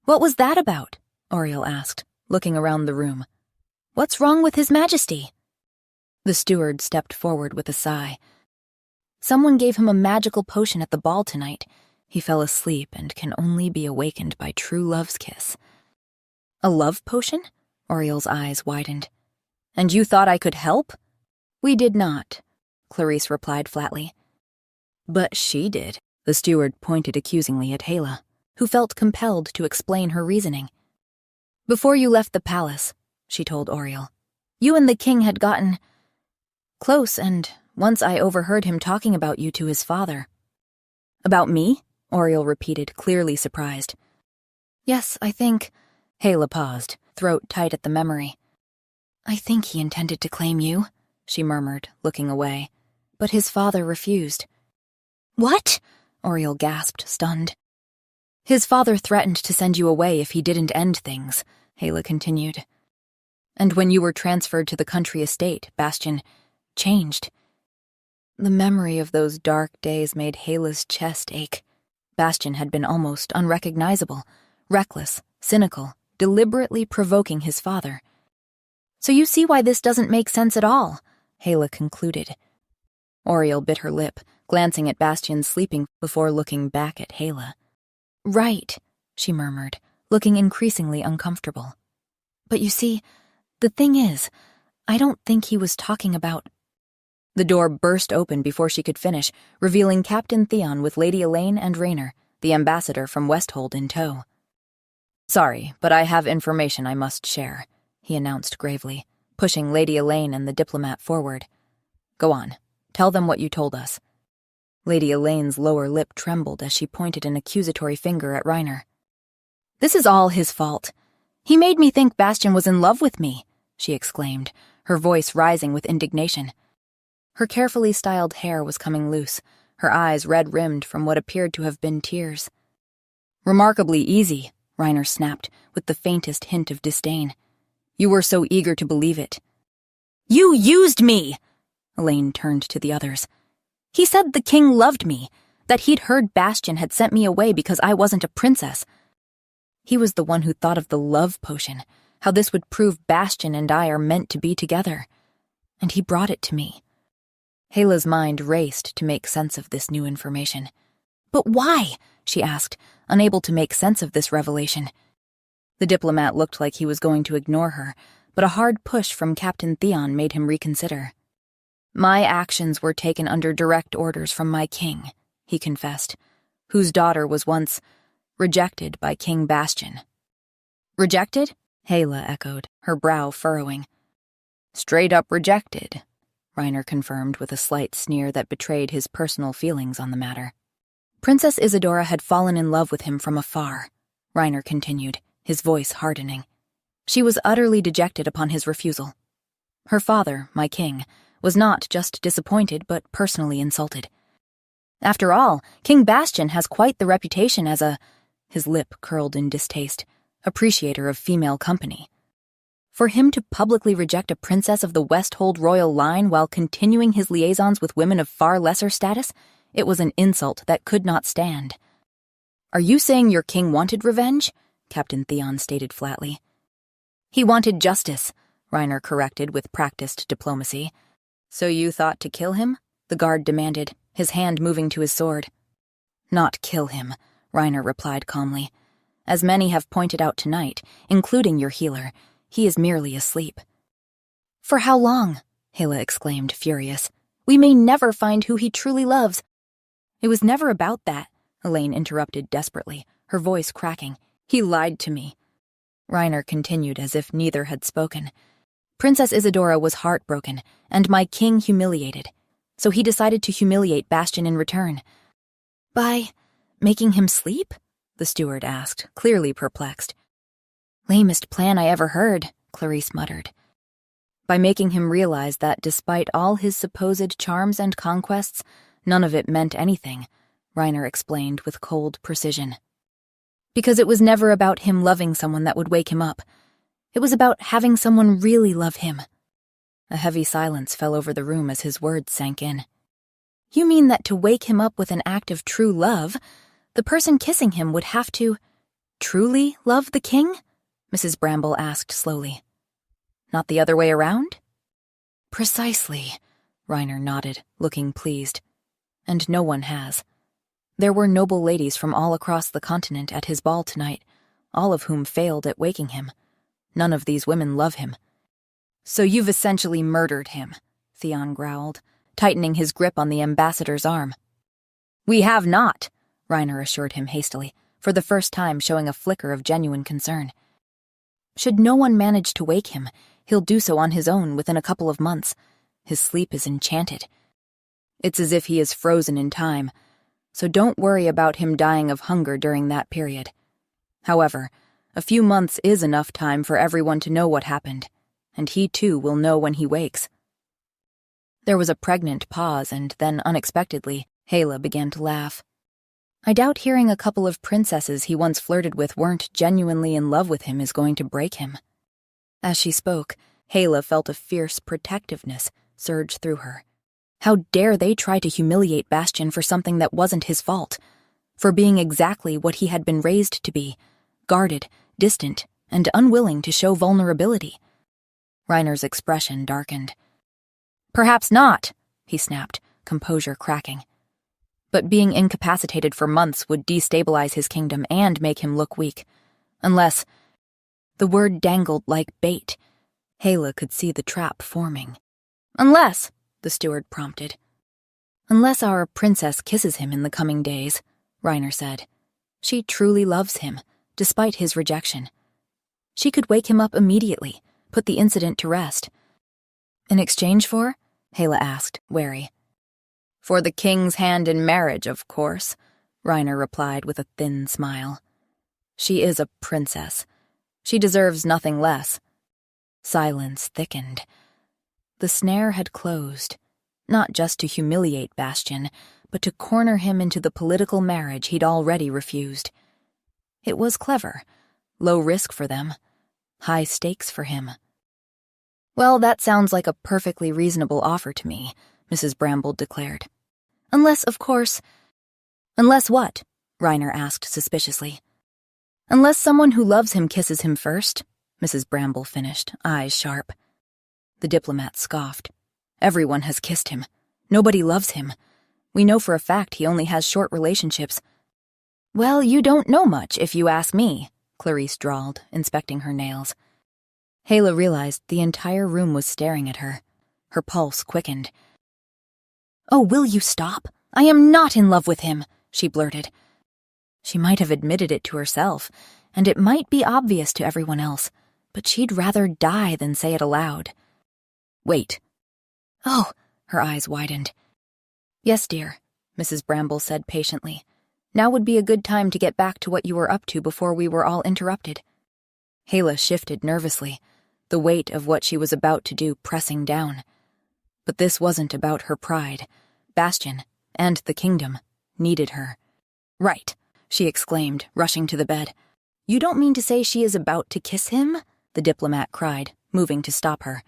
"What was that about?" Oriel asked, looking around the room. "What's wrong with His Majesty?" The steward stepped forward with a sigh. "Someone gave him a magical potion at the ball tonight. He fell asleep and can only be awakened by true love's kiss." "A love potion?" Oriel's eyes widened. "And you thought I could help?" "We did not," Clarice replied flatly. "But she did," the steward pointed accusingly at Hala, who felt compelled to explain her reasoning. "Before you left the palace," she told Oriel, "you and the king had gotten close, and once I overheard him talking about you to his father." "About me?" Oriel repeated, clearly surprised. "Yes, I think—" Hala paused, throat tight at the memory. "I think he intended to claim you," she murmured, looking away. But his father refused. "What?" Oriel gasped, stunned. "His father threatened to send you away if he didn't end things," Hala continued. "And when you were transferred to the country estate, Bastian changed. The memory of those dark days made Hela's chest ache. Bastion had been almost unrecognizable, reckless, cynical, deliberately provoking his father. "So you see why this doesn't make sense at all," Hela concluded. Oriel bit her lip, glancing at Bastion sleeping before looking back at Hela. "Right," she murmured, looking increasingly uncomfortable. "But you see, the thing is, I don't think he was talking about—" The door burst open before she could finish, revealing Captain Theon with Lady Elaine and Raynor, the ambassador from Westhold, in tow. "Sorry, but I have information I must share," he announced gravely, pushing Lady Elaine and the diplomat forward. "Go on, tell them what you told us." Lady Elaine's lower lip trembled as she pointed an accusatory finger at Raynor. "This is all his fault. He made me think Bastion was in love with me," she exclaimed, her voice rising with indignation. Her carefully styled hair was coming loose, her eyes red-rimmed from what appeared to have been tears. "Remarkably easy," Raynor snapped, with the faintest hint of disdain. "You were so eager to believe it." "You used me!" Elaine turned to the others. "He said the king loved me, that he'd heard Bastion had sent me away because I wasn't a princess. He was the one who thought of the love potion, how this would prove Bastion and I are meant to be together. And he brought it to me." Hela's mind raced to make sense of this new information. "But why?" she asked, unable to make sense of this revelation. The diplomat looked like he was going to ignore her, but a hard push from Captain Theon made him reconsider. "My actions were taken under direct orders from my king," he confessed, "whose daughter was once rejected by King Bastion." "Rejected?" Hela echoed, her brow furrowing. "Straight up rejected," Raynor confirmed with a slight sneer that betrayed his personal feelings on the matter. "Princess Isadora had fallen in love with him from afar," Raynor continued, his voice hardening. "She was utterly dejected upon his refusal. Her father, my king, was not just disappointed but personally insulted. After all, King Bastion has quite the reputation as a—" his lip curled in distaste— appreciator of female company. For him to publicly reject a princess of the Westhold royal line while continuing his liaisons with women of far lesser status, it was an insult that could not stand. "Are you saying your king wanted revenge?" Captain Theon stated flatly. "He wanted justice," Raynor corrected with practiced diplomacy. "So you thought to kill him?" the guard demanded, his hand moving to his sword. "Not kill him," Raynor replied calmly. "As many have pointed out tonight, including your healer, he is merely asleep." "For how long?" Hela exclaimed, furious. "We may never find who he truly loves." "It was never about that," Elaine interrupted desperately, her voice cracking. "He lied to me." Raynor continued as if neither had spoken. "Princess Isadora was heartbroken, and my king humiliated. So he decided to humiliate Bastion in return." "By making him sleep?" the steward asked, clearly perplexed. "Lamest plan I ever heard," Clarice muttered. "By making him realize that despite all his supposed charms and conquests, none of it meant anything," Raynor explained with cold precision. "Because it was never about him loving someone that would wake him up. It was about having someone really love him." A heavy silence fell over the room as his words sank in. "You mean that to wake him up with an act of true love, the person kissing him would have to truly love the king?" Mrs. Bramble asked slowly. "Not the other way around?" "Precisely," Raynor nodded, looking pleased. "And no one has. There were noble ladies from all across the continent at his ball tonight, all of whom failed at waking him. None of these women love him." "So you've essentially murdered him," Theon growled, tightening his grip on the ambassador's arm. "We have not," Raynor assured him hastily, for the first time showing a flicker of genuine concern. "Should no one manage to wake him, he'll do so on his own within a couple of months. His sleep is enchanted. It's as if he is frozen in time, so don't worry about him dying of hunger during that period. However, a few months is enough time for everyone to know what happened, and he too will know when he wakes." There was a pregnant pause, and then, unexpectedly, Hela began to laugh. "I doubt hearing a couple of princesses he once flirted with weren't genuinely in love with him is going to break him." As she spoke, Hela felt a fierce protectiveness surge through her. How dare they try to humiliate Bastian for something that wasn't his fault, for being exactly what he had been raised to be, guarded, distant, and unwilling to show vulnerability. Reiner's expression darkened. "Perhaps not," he snapped, composure cracking. But being incapacitated for months would destabilize his kingdom and make him look weak. Unless... The word dangled like bait. Hela could see the trap forming. "Unless," the steward prompted. "Unless our princess kisses him in the coming days," Reiner said. "She truly loves him, despite his rejection. She could wake him up immediately, put the incident to rest." "In exchange for?" Hela asked, wary. "For the king's hand in marriage, of course," Reiner replied with a thin smile. "She is a princess. She deserves nothing less." Silence thickened. The snare had closed, not just to humiliate Bastian, but to corner him into the political marriage he'd already refused. It was clever, low risk for them, high stakes for him. "Well, that sounds like a perfectly reasonable offer to me," Mrs. Bramble declared. "Unless, of course—" "Unless what?" Reiner asked suspiciously. "Unless someone who loves him kisses him first," Mrs. Bramble finished, eyes sharp. The diplomat scoffed. "Everyone has kissed him. Nobody loves him. We know for a fact he only has short relationships." "Well, you don't know much, if you ask me," Clarice drawled, inspecting her nails. Hela realized the entire room was staring at her. Her pulse quickened. "Oh, will you stop? I am not in love with him," she blurted. She might have admitted it to herself, and it might be obvious to everyone else, but she'd rather die than say it aloud. "Wait." "Oh," her eyes widened. "Yes, dear," Mrs. Bramble said patiently. "Now would be a good time to get back to what you were up to before we were all interrupted." Hela shifted nervously, the weight of what she was about to do pressing down. But this wasn't about her pride. Bastian, and the kingdom, needed her. "Right," she exclaimed, rushing to the bed. "You don't mean to say she is about to kiss him?" the diplomat cried, moving to stop her.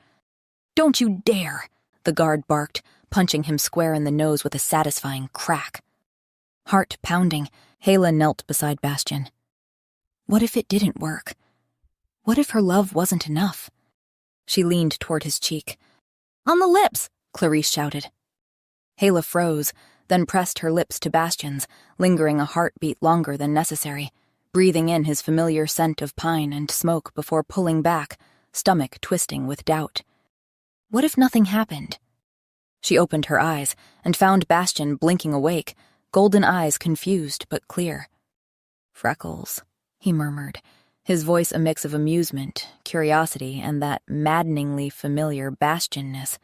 "Don't you dare!" the guard barked, punching him square in the nose with a satisfying crack. Heart pounding, Hela knelt beside Bastian. What if it didn't work? What if her love wasn't enough? She leaned toward his cheek. "On the lips!" Clarice shouted. Hela froze, then pressed her lips to Bastian's, lingering a heartbeat longer than necessary, breathing in his familiar scent of pine and smoke before pulling back, stomach twisting with doubt. What if nothing happened? She opened her eyes and found Bastian blinking awake, golden eyes confused but clear. "Freckles," he murmured, his voice a mix of amusement, curiosity, and that maddeningly familiar Bastianness.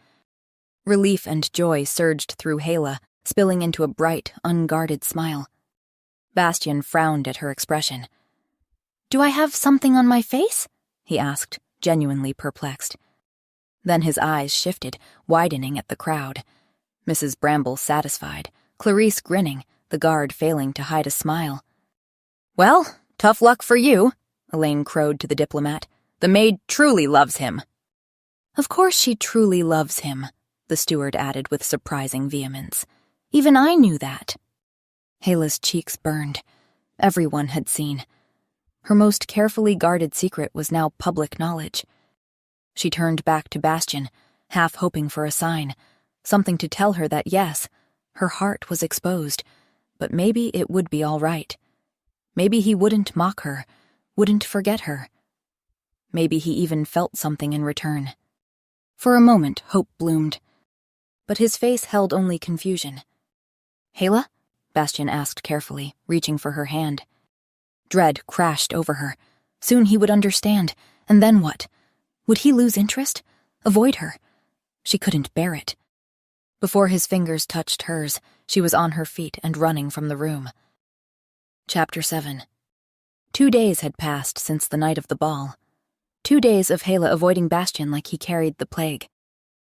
Relief and joy surged through Hela, spilling into a bright, unguarded smile. Bastian frowned at her expression. "Do I have something on my face?" he asked, genuinely perplexed. Then his eyes shifted, widening at the crowd. Mrs. Bramble satisfied, Clarice grinning, the guard failing to hide a smile. "Well, tough luck for you," Elaine crowed to the diplomat. "The maid truly loves him." "Of course she truly loves him," the steward added with surprising vehemence. "Even I knew that." Hela's cheeks burned. Everyone had seen. Her most carefully guarded secret was now public knowledge. She turned back to Bastian, half hoping for a sign, something to tell her that yes, her heart was exposed, but maybe it would be all right. Maybe he wouldn't mock her, wouldn't forget her. Maybe he even felt something in return. For a moment, hope bloomed. But his face held only confusion. "Hela?" Bastian asked carefully, reaching for her hand. Dread crashed over her. Soon he would understand, and then what? Would he lose interest? Avoid her? She couldn't bear it. Before his fingers touched hers, she was on her feet and running from the room. Chapter 7. 2 days had passed since the night of the ball. 2 days of Hela avoiding Bastian like he carried the plague.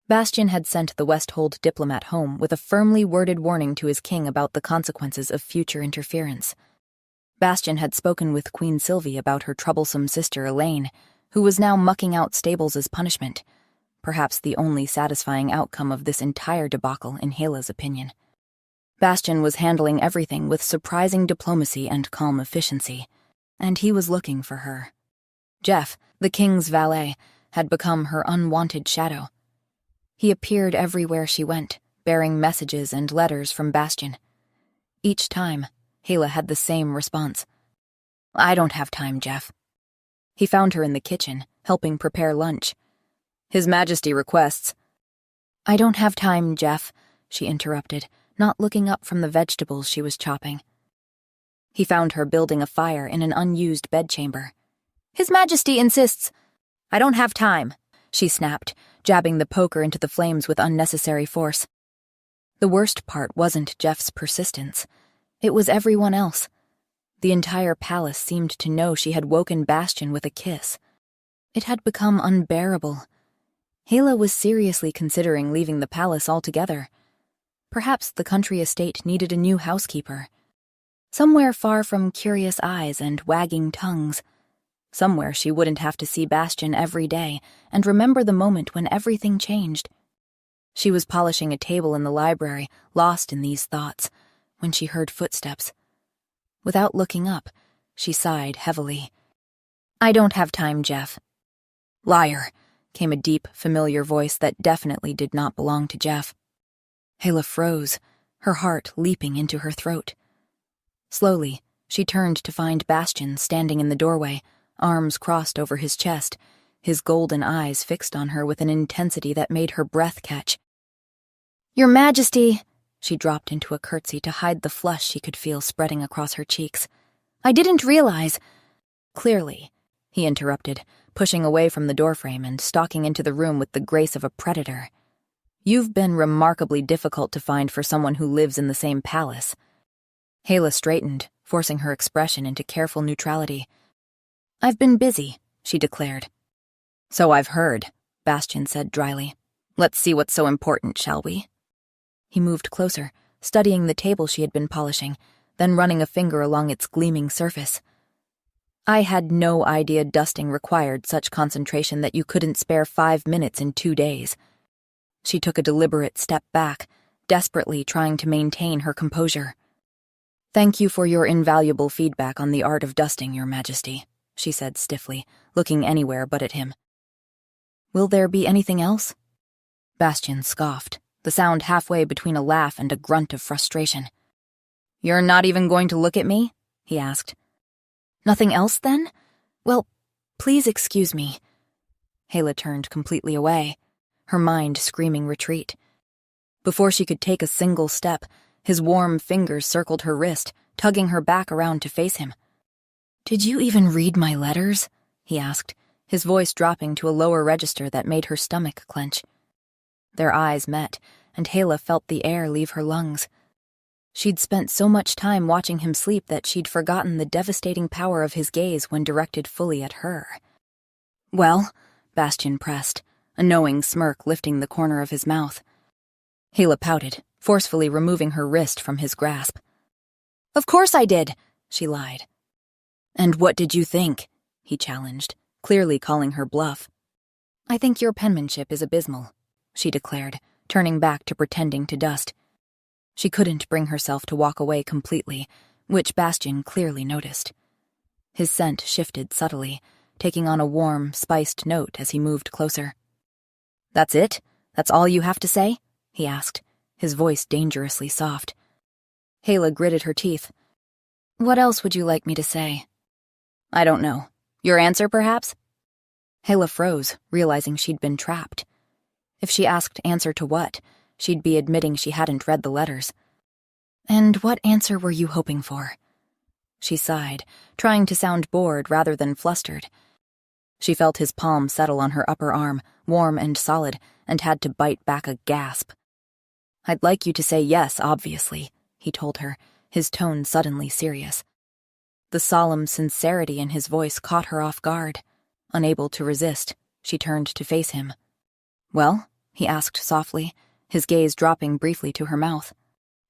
Bastian had sent the Westhold diplomat home with a firmly worded warning to his king about the consequences of future interference. Bastian had spoken with Queen Sylvie about her troublesome sister Elaine, who was now mucking out stables as punishment. perhaps the only satisfying outcome of this entire debacle in Hela's opinion. Bastian was handling everything with surprising diplomacy and calm efficiency, and he was looking for her. Jeff, the king's valet, had become her unwanted shadow. He appeared everywhere she went, bearing messages and letters from Bastian. Each time, Hela had the same response. "I don't have time, Jeff." He found her in the kitchen, helping prepare lunch. "His Majesty requests." "I don't have time, Jeff," she interrupted, not looking up from the vegetables she was chopping. He found her building a fire in an unused bedchamber. "His Majesty insists." "I don't have time," she snapped, jabbing the poker into the flames with unnecessary force. The worst part wasn't Jeff's persistence. It was everyone else. The entire palace seemed to know she had woken Bastian with a kiss. It had become unbearable. Hela was seriously considering leaving the palace altogether. Perhaps the country estate needed a new housekeeper. Somewhere far from curious eyes and wagging tongues. Somewhere she wouldn't have to see Bastian every day and remember the moment when everything changed. She was polishing a table in the library, lost in these thoughts, when she heard footsteps. Without looking up, she sighed heavily. "I don't have time, Jeff." "Liar," came a deep, familiar voice that definitely did not belong to Jeff. Hela froze, her heart leaping into her throat. Slowly, she turned to find Bastian standing in the doorway, arms crossed over his chest, his golden eyes fixed on her with an intensity that made her breath catch. "Your Majesty," she dropped into a curtsy to hide the flush she could feel spreading across her cheeks. "I didn't realize—" "Clearly," he interrupted, pushing away from the doorframe and stalking into the room with the grace of a predator. "You've been remarkably difficult to find for someone who lives in the same palace." Hela straightened, forcing her expression into careful neutrality. "I've been busy," she declared. "So I've heard," Bastian said dryly. "Let's see what's so important, shall we?" He moved closer, studying the table she had been polishing, then running a finger along its gleaming surface. "I had no idea dusting required such concentration that you couldn't spare 5 minutes in 2 days." She took a deliberate step back, desperately trying to maintain her composure. "Thank you for your invaluable feedback on the art of dusting, Your Majesty," she said stiffly, looking anywhere but at him. "Will there be anything else?" Bastian scoffed, the sound halfway between a laugh and a grunt of frustration. "You're not even going to look at me?" he asked. "Nothing else, then? Well, please excuse me." Hela turned completely away, her mind screaming retreat. Before she could take a single step, his warm fingers circled her wrist, tugging her back around to face him. "Did you even read my letters?" he asked, his voice dropping to a lower register that made her stomach clench. Their eyes met, and Hela felt the air leave her lungs. She'd spent so much time watching him sleep that she'd forgotten the devastating power of his gaze when directed fully at her. "Well," Bastian pressed, a knowing smirk lifting the corner of his mouth. Hela pouted, forcefully removing her wrist from his grasp. "Of course I did," she lied. "And what did you think?" he challenged, clearly calling her bluff. "I think your penmanship is abysmal," she declared, turning back to pretending to dust. She couldn't bring herself to walk away completely, which Bastian clearly noticed. His scent shifted subtly, taking on a warm, spiced note as he moved closer. "That's it? That's all you have to say?" he asked, his voice dangerously soft. Hela gritted her teeth. "What else would you like me to say?" "I don't know. Your answer, perhaps?" Hela froze, realizing she'd been trapped. If she asked answer to what, she'd be admitting she hadn't read the letters. "And what answer were you hoping for?" She sighed, trying to sound bored rather than flustered. She felt his palm settle on her upper arm, warm and solid, and had to bite back a gasp. "I'd like you to say yes, obviously," he told her, his tone suddenly serious. The solemn sincerity in his voice caught her off guard. Unable to resist, she turned to face him. "Well?" he asked softly, his gaze dropping briefly to her mouth.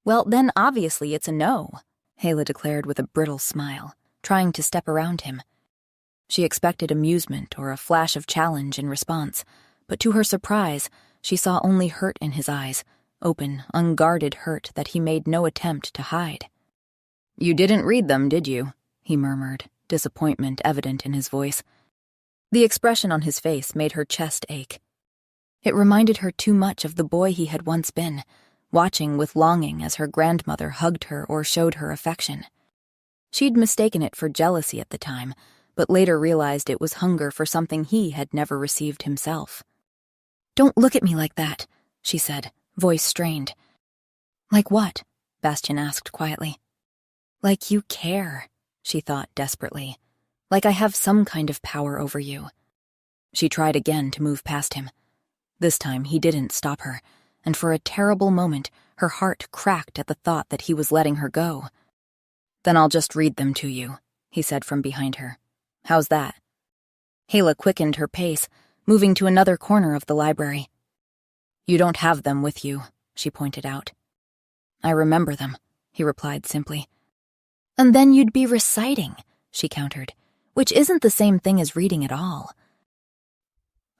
"Well, then obviously it's a no," Hela declared with a brittle smile, trying to step around him. She expected amusement or a flash of challenge in response, but to her surprise, she saw only hurt in his eyes, open, unguarded hurt that he made no attempt to hide. "You didn't read them, did you?" he murmured, disappointment evident in his voice. The expression on his face made her chest ache. It reminded her too much of the boy he had once been, watching with longing as her grandmother hugged her or showed her affection. She'd mistaken it for jealousy at the time, but later realized it was hunger for something he had never received himself. "Don't look at me like that," she said, voice strained. "Like what?" Bastian asked quietly. "Like you care," she thought desperately. "Like I have some kind of power over you." She tried again to move past him. This time he didn't stop her, and for a terrible moment her heart cracked at the thought that he was letting her go. "Then I'll just read them to you," he said from behind her. "How's that?" Hala quickened her pace, moving to another corner of the library. "You don't have them with you," she pointed out. "I remember them," he replied simply. "And then you'd be reciting," she countered, "which isn't the same thing as reading at all."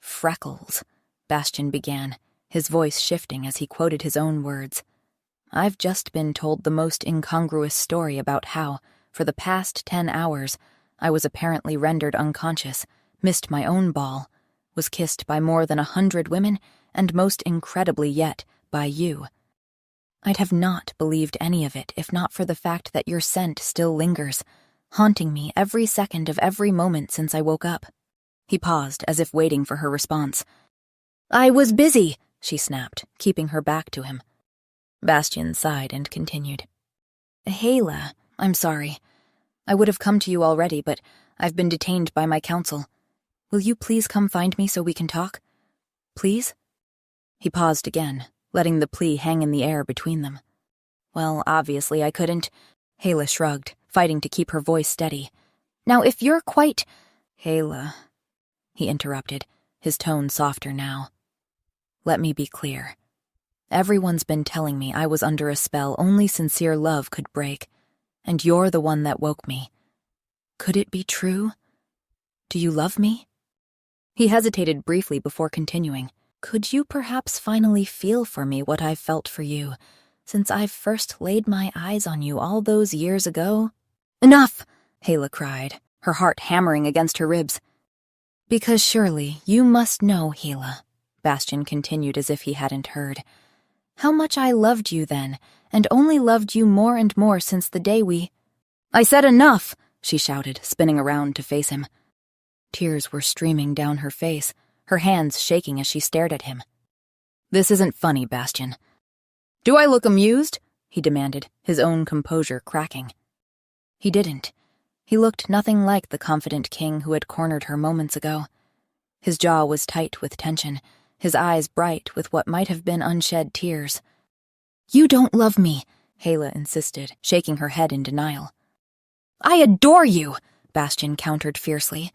"Freckles," Bastian began, his voice shifting as he quoted his own words. "I've just been told the most incongruous story about how, for the past 10 hours, I was apparently rendered unconscious, missed my own ball, was kissed by more than 100 women, and most incredibly yet, by you. I'd have not believed any of it if not for the fact that your scent still lingers, haunting me every second of every moment since I woke up." He paused, as if waiting for her response. "I was busy," she snapped, keeping her back to him. Bastian sighed and continued. "Hala, I'm sorry. I would have come to you already, but I've been detained by my counsel. Will you please come find me so we can talk? Please?" He paused again, letting the plea hang in the air between them. "Well, obviously I couldn't." Hala shrugged, fighting to keep her voice steady. "Now, if you're quite—" "Hala," he interrupted, his tone softer now. "Let me be clear. Everyone's been telling me I was under a spell only sincere love could break, and you're the one that woke me. Could it be true? Do you love me?" He hesitated briefly before continuing. "Could you perhaps finally feel for me what I've felt for you, since I first laid my eyes on you all those years ago?" "Enough!" Hala cried, her heart hammering against her ribs. "Because surely you must know, Hala," Bastian continued as if he hadn't heard, "how much I loved you then, and only loved you more and more since the day we—" "I said enough!" she shouted, spinning around to face him. Tears were streaming down her face, her hands shaking as she stared at him. "This isn't funny, Bastian." "Do I look amused?" he demanded, his own composure cracking. He didn't. He looked nothing like the confident king who had cornered her moments ago. His jaw was tight with tension, his eyes bright with what might have been unshed tears. "You don't love me," Hala insisted, shaking her head in denial. "I adore you," Bastian countered fiercely.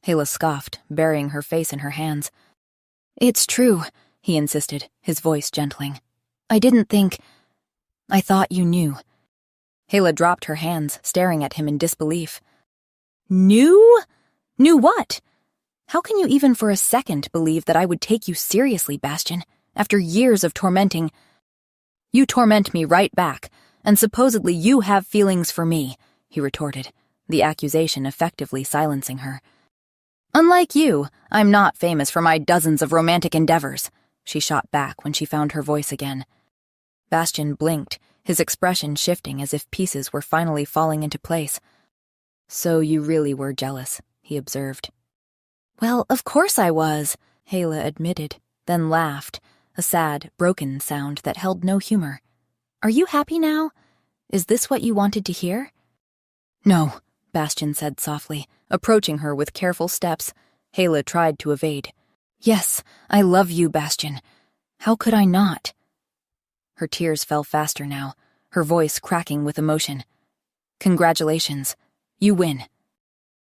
Hala scoffed, burying her face in her hands. "It's true," he insisted, his voice gentling. "I didn't think— I thought you knew." Hala dropped her hands, staring at him in disbelief. "Knew? Knew what? How can you even for a second believe that I would take you seriously, Bastian, after years of tormenting—" "You torment me right back, and supposedly you have feelings for me," he retorted, the accusation effectively silencing her. "Unlike you, I'm not famous for my dozens of romantic endeavors," she shot back when she found her voice again. Bastian blinked, his expression shifting as if pieces were finally falling into place. "So you really were jealous," he observed. "Well, of course I was," Hala admitted, then laughed, a sad, broken sound that held no humor. "Are you happy now? Is this what you wanted to hear?" "No," Bastian said softly, approaching her with careful steps. Hala tried to evade. "Yes, I love you, Bastian. How could I not?" Her tears fell faster now, her voice cracking with emotion. "Congratulations. You win."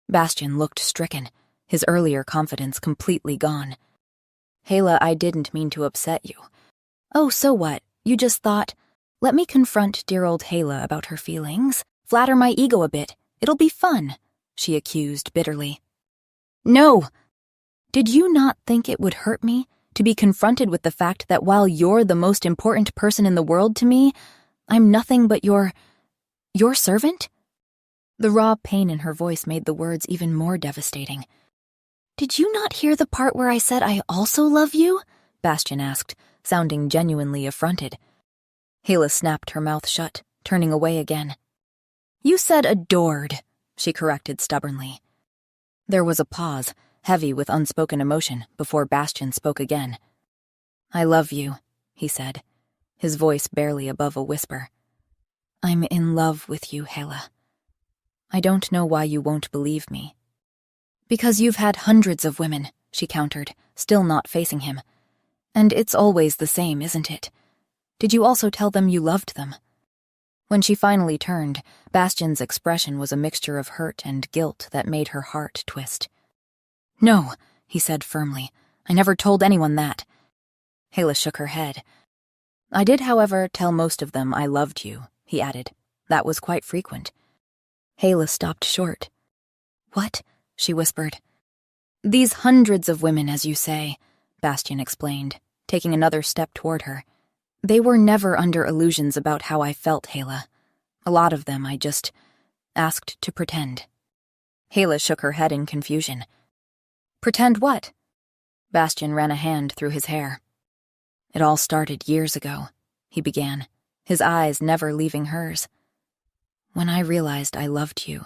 Bastian looked stricken, his earlier confidence completely gone. "Hala, I didn't mean to upset you." "Oh, so what? You just thought, let me confront dear old Hala about her feelings, flatter my ego a bit. It'll be fun," she accused bitterly. "No!" Did you not think it would hurt me to be confronted with the fact that while you're the most important person in the world to me, I'm nothing but your servant?" The raw pain in her voice made the words even more devastating. "Did you not hear the part where I said I also love you?" Bastian asked, sounding genuinely affronted. Hala snapped her mouth shut, turning away again. "You said adored," she corrected stubbornly. There was a pause, heavy with unspoken emotion, before Bastian spoke again. "I love you," he said, his voice barely above a whisper. "I'm in love with you, Hala. I don't know why you won't believe me." "Because you've had hundreds of women," she countered, still not facing him. "And it's always the same, isn't it? Did you also tell them you loved them?" When she finally turned, Bastian's expression was a mixture of hurt and guilt that made her heart twist. "No," he said firmly. "I never told anyone that." Hala shook her head. "I did, however, tell most of them I loved you," he added. "That was quite frequent." Hala stopped short. "What?" she whispered. "These hundreds of women, as you say," Bastian explained, taking another step toward her. "They were never under illusions about how I felt, Hala. A lot of them I just asked to pretend." Hala shook her head in confusion. "Pretend what?" Bastian ran a hand through his hair. "It all started years ago," he began, his eyes never leaving hers. "When I realized I loved you,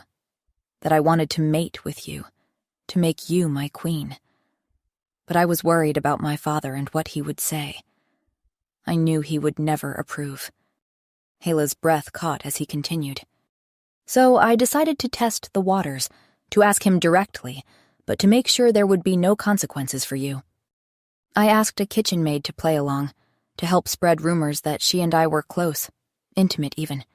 that I wanted to mate with you, to make you my queen. But I was worried about my father and what he would say. I knew he would never approve." Hala's breath caught as he continued. "So I decided to test the waters, to ask him directly, but to make sure there would be no consequences for you. I asked a kitchen maid to play along, to help spread rumors that she and I were close, intimate even.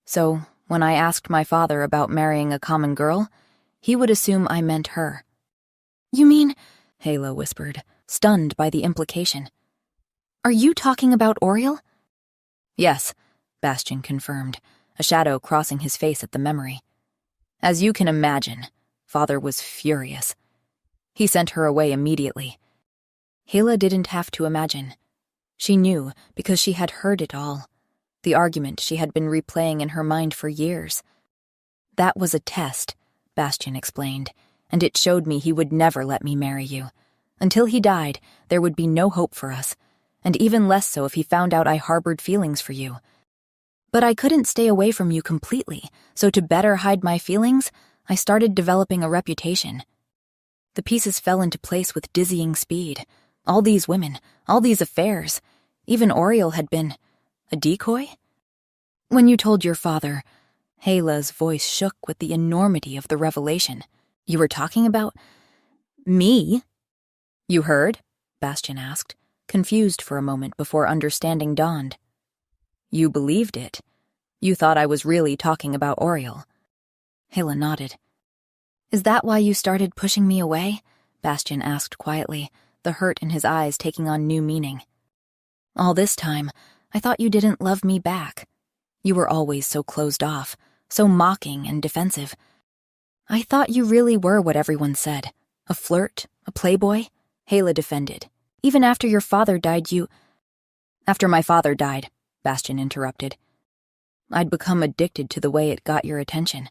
So, when I asked my father about marrying a common girl, he would assume I meant her." "You mean," Hala whispered, stunned by the implication, "are you talking about Oriel?" "Yes," Bastian confirmed, a shadow crossing his face at the memory. "As you can imagine, Father was furious. He sent her away immediately." Hala didn't have to imagine. She knew because she had heard it all, the argument she had been replaying in her mind for years. "That was a test," Bastian explained, "and it showed me he would never let me marry you. Until he died, there would be no hope for us, and even less so if he found out I harbored feelings for you. But I couldn't stay away from you completely, so to better hide my feelings, I started developing a reputation. The pieces fell into place with dizzying speed. All these women, all these affairs. Even Oriel had been a decoy? When you told your father," Hala's voice shook with the enormity of the revelation, "you were talking about me?" "You heard?" Bastian asked, confused for a moment before understanding dawned. "You believed it. You thought I was really talking about Oriel." Hala nodded. "Is that why you started pushing me away?" Bastian asked quietly, the hurt in his eyes taking on new meaning. "All this time, I thought you didn't love me back. You were always so closed off, so mocking and defensive. I thought you really were what everyone said. A flirt, a playboy," Hala defended. "Even after your father died, you—" "After my father died," Bastian interrupted. "I'd become addicted to the way it got your attention.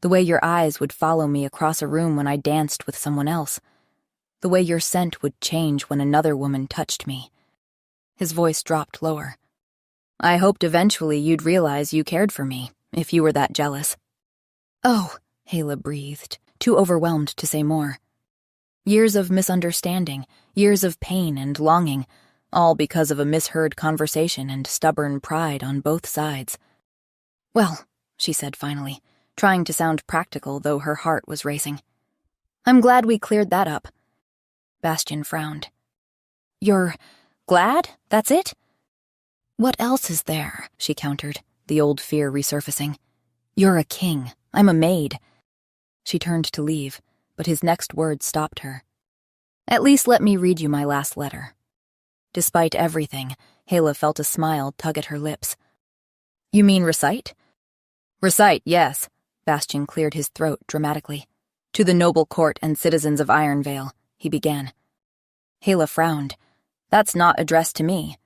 The way your eyes would follow me across a room when I danced with someone else. The way your scent would change when another woman touched me." His voice dropped lower. "I hoped eventually you'd realize you cared for me, if you were that jealous." "Oh," Hala breathed, too overwhelmed to say more. Years of misunderstanding, years of pain and longing, all because of a misheard conversation and stubborn pride on both sides. "Well," she said finally, trying to sound practical though her heart was racing. "I'm glad we cleared that up." Bastian frowned. "You're glad? That's it?" "What else is there?" she countered, the old fear resurfacing. "You're a king. I'm a maid." She turned to leave, but his next words stopped her. "At least let me read you my last letter." Despite everything, Hala felt a smile tug at her lips. "You mean recite?" "Recite, yes." Bastian cleared his throat dramatically. "To the noble court and citizens of Ironvale, he began. Hala frowned. That's not addressed to me.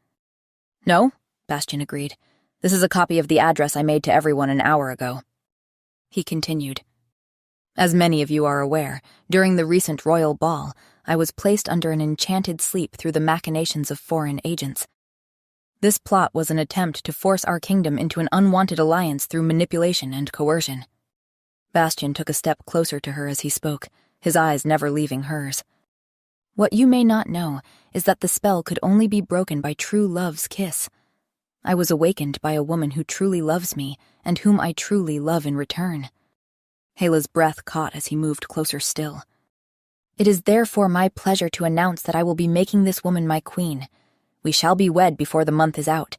No, Bastian agreed. This is a copy of the address I made to everyone an hour ago. He continued. As many of you are aware, during the recent royal ball, I was placed under an enchanted sleep through the machinations of foreign agents. This plot was an attempt to force our kingdom into an unwanted alliance through manipulation and coercion. Bastian took a step closer to her as he spoke, his eyes never leaving hers. What you may not know is that the spell could only be broken by true love's kiss. I was awakened by a woman who truly loves me and whom I truly love in return. Hala's breath caught as he moved closer still. It is therefore my pleasure to announce that I will be making this woman my queen. We shall be wed before the month is out.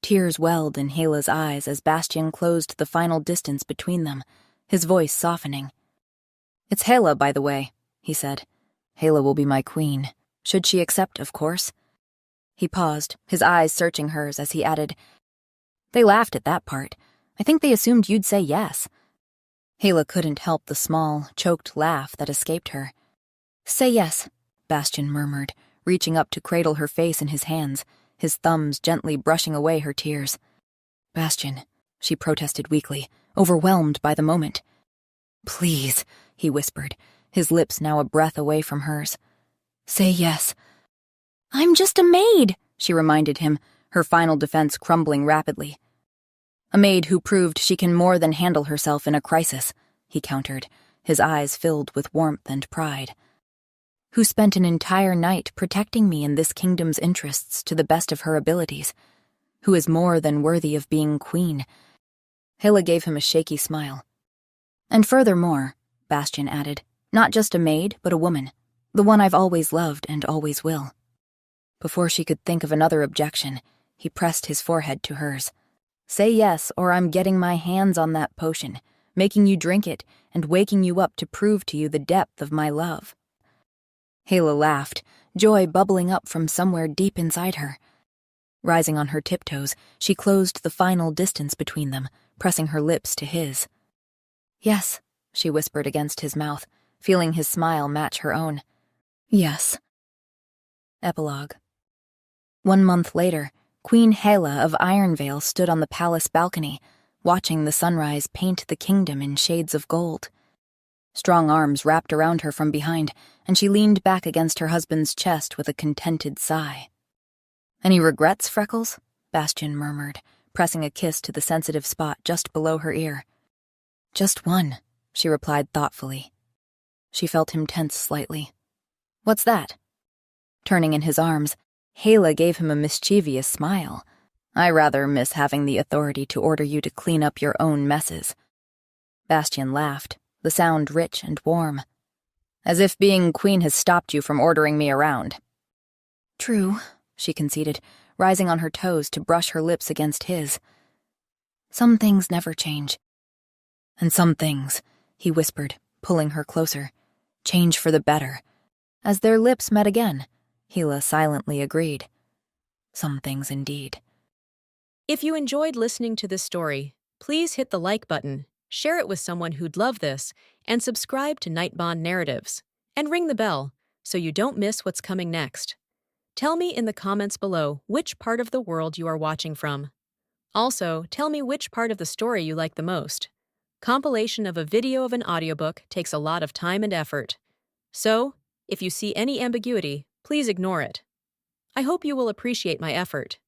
Tears welled in Hala's eyes as Bastian closed the final distance between them, his voice softening. It's Hala, by the way, he said. Hala will be my queen. Should she accept, of course. He paused, his eyes searching hers as he added, They laughed at that part. I think they assumed you'd say yes. Hala couldn't help the small, choked laugh that escaped her. Say yes, Bastian murmured, reaching up to cradle her face in his hands, his thumbs gently brushing away her tears. Bastian, she protested weakly, overwhelmed by the moment. Please, he whispered, his lips now a breath away from hers. Say yes. I'm just a maid, she reminded him, her final defense crumbling rapidly. A maid who proved she can more than handle herself in a crisis, he countered, his eyes filled with warmth and pride. Who spent an entire night protecting me in this kingdom's interests to the best of her abilities, who is more than worthy of being queen. Hala gave him a shaky smile. And furthermore, Bastian added, not just a maid, but a woman, the one I've always loved and always will. Before she could think of another objection, he pressed his forehead to hers. Say yes, or I'm getting my hands on that potion, making you drink it and waking you up to prove to you the depth of my love. Hala laughed, joy bubbling up from somewhere deep inside her. Rising on her tiptoes, she closed the final distance between them, pressing her lips to his. Yes, she whispered against his mouth, feeling his smile match her own. Yes. Epilogue. 1 month later, Queen Hala of Ironvale stood on the palace balcony, watching the sunrise paint the kingdom in shades of gold. Strong arms wrapped around her from behind, and she leaned back against her husband's chest with a contented sigh. Any regrets, Freckles? Bastian murmured, pressing a kiss to the sensitive spot just below her ear. Just one, she replied thoughtfully. She felt him tense slightly. What's that? Turning in his arms, Hala gave him a mischievous smile. I rather miss having the authority to order you to clean up your own messes. Bastian laughed, the sound rich and warm. As if being queen has stopped you from ordering me around. True, she conceded, rising on her toes to brush her lips against his. Some things never change. And some things, he whispered, pulling her closer, change for the better. As their lips met again, Hala silently agreed. Some things indeed. If you enjoyed listening to this story, please hit the like button, share it with someone who'd love this, and subscribe to Nightbond Narratives. And ring the bell so you don't miss what's coming next. Tell me in the comments below which part of the world you are watching from. Also, tell me which part of the story you like the most. Compilation of a video of an audiobook takes a lot of time and effort. So, if you see any ambiguity, please ignore it. I hope you will appreciate my effort.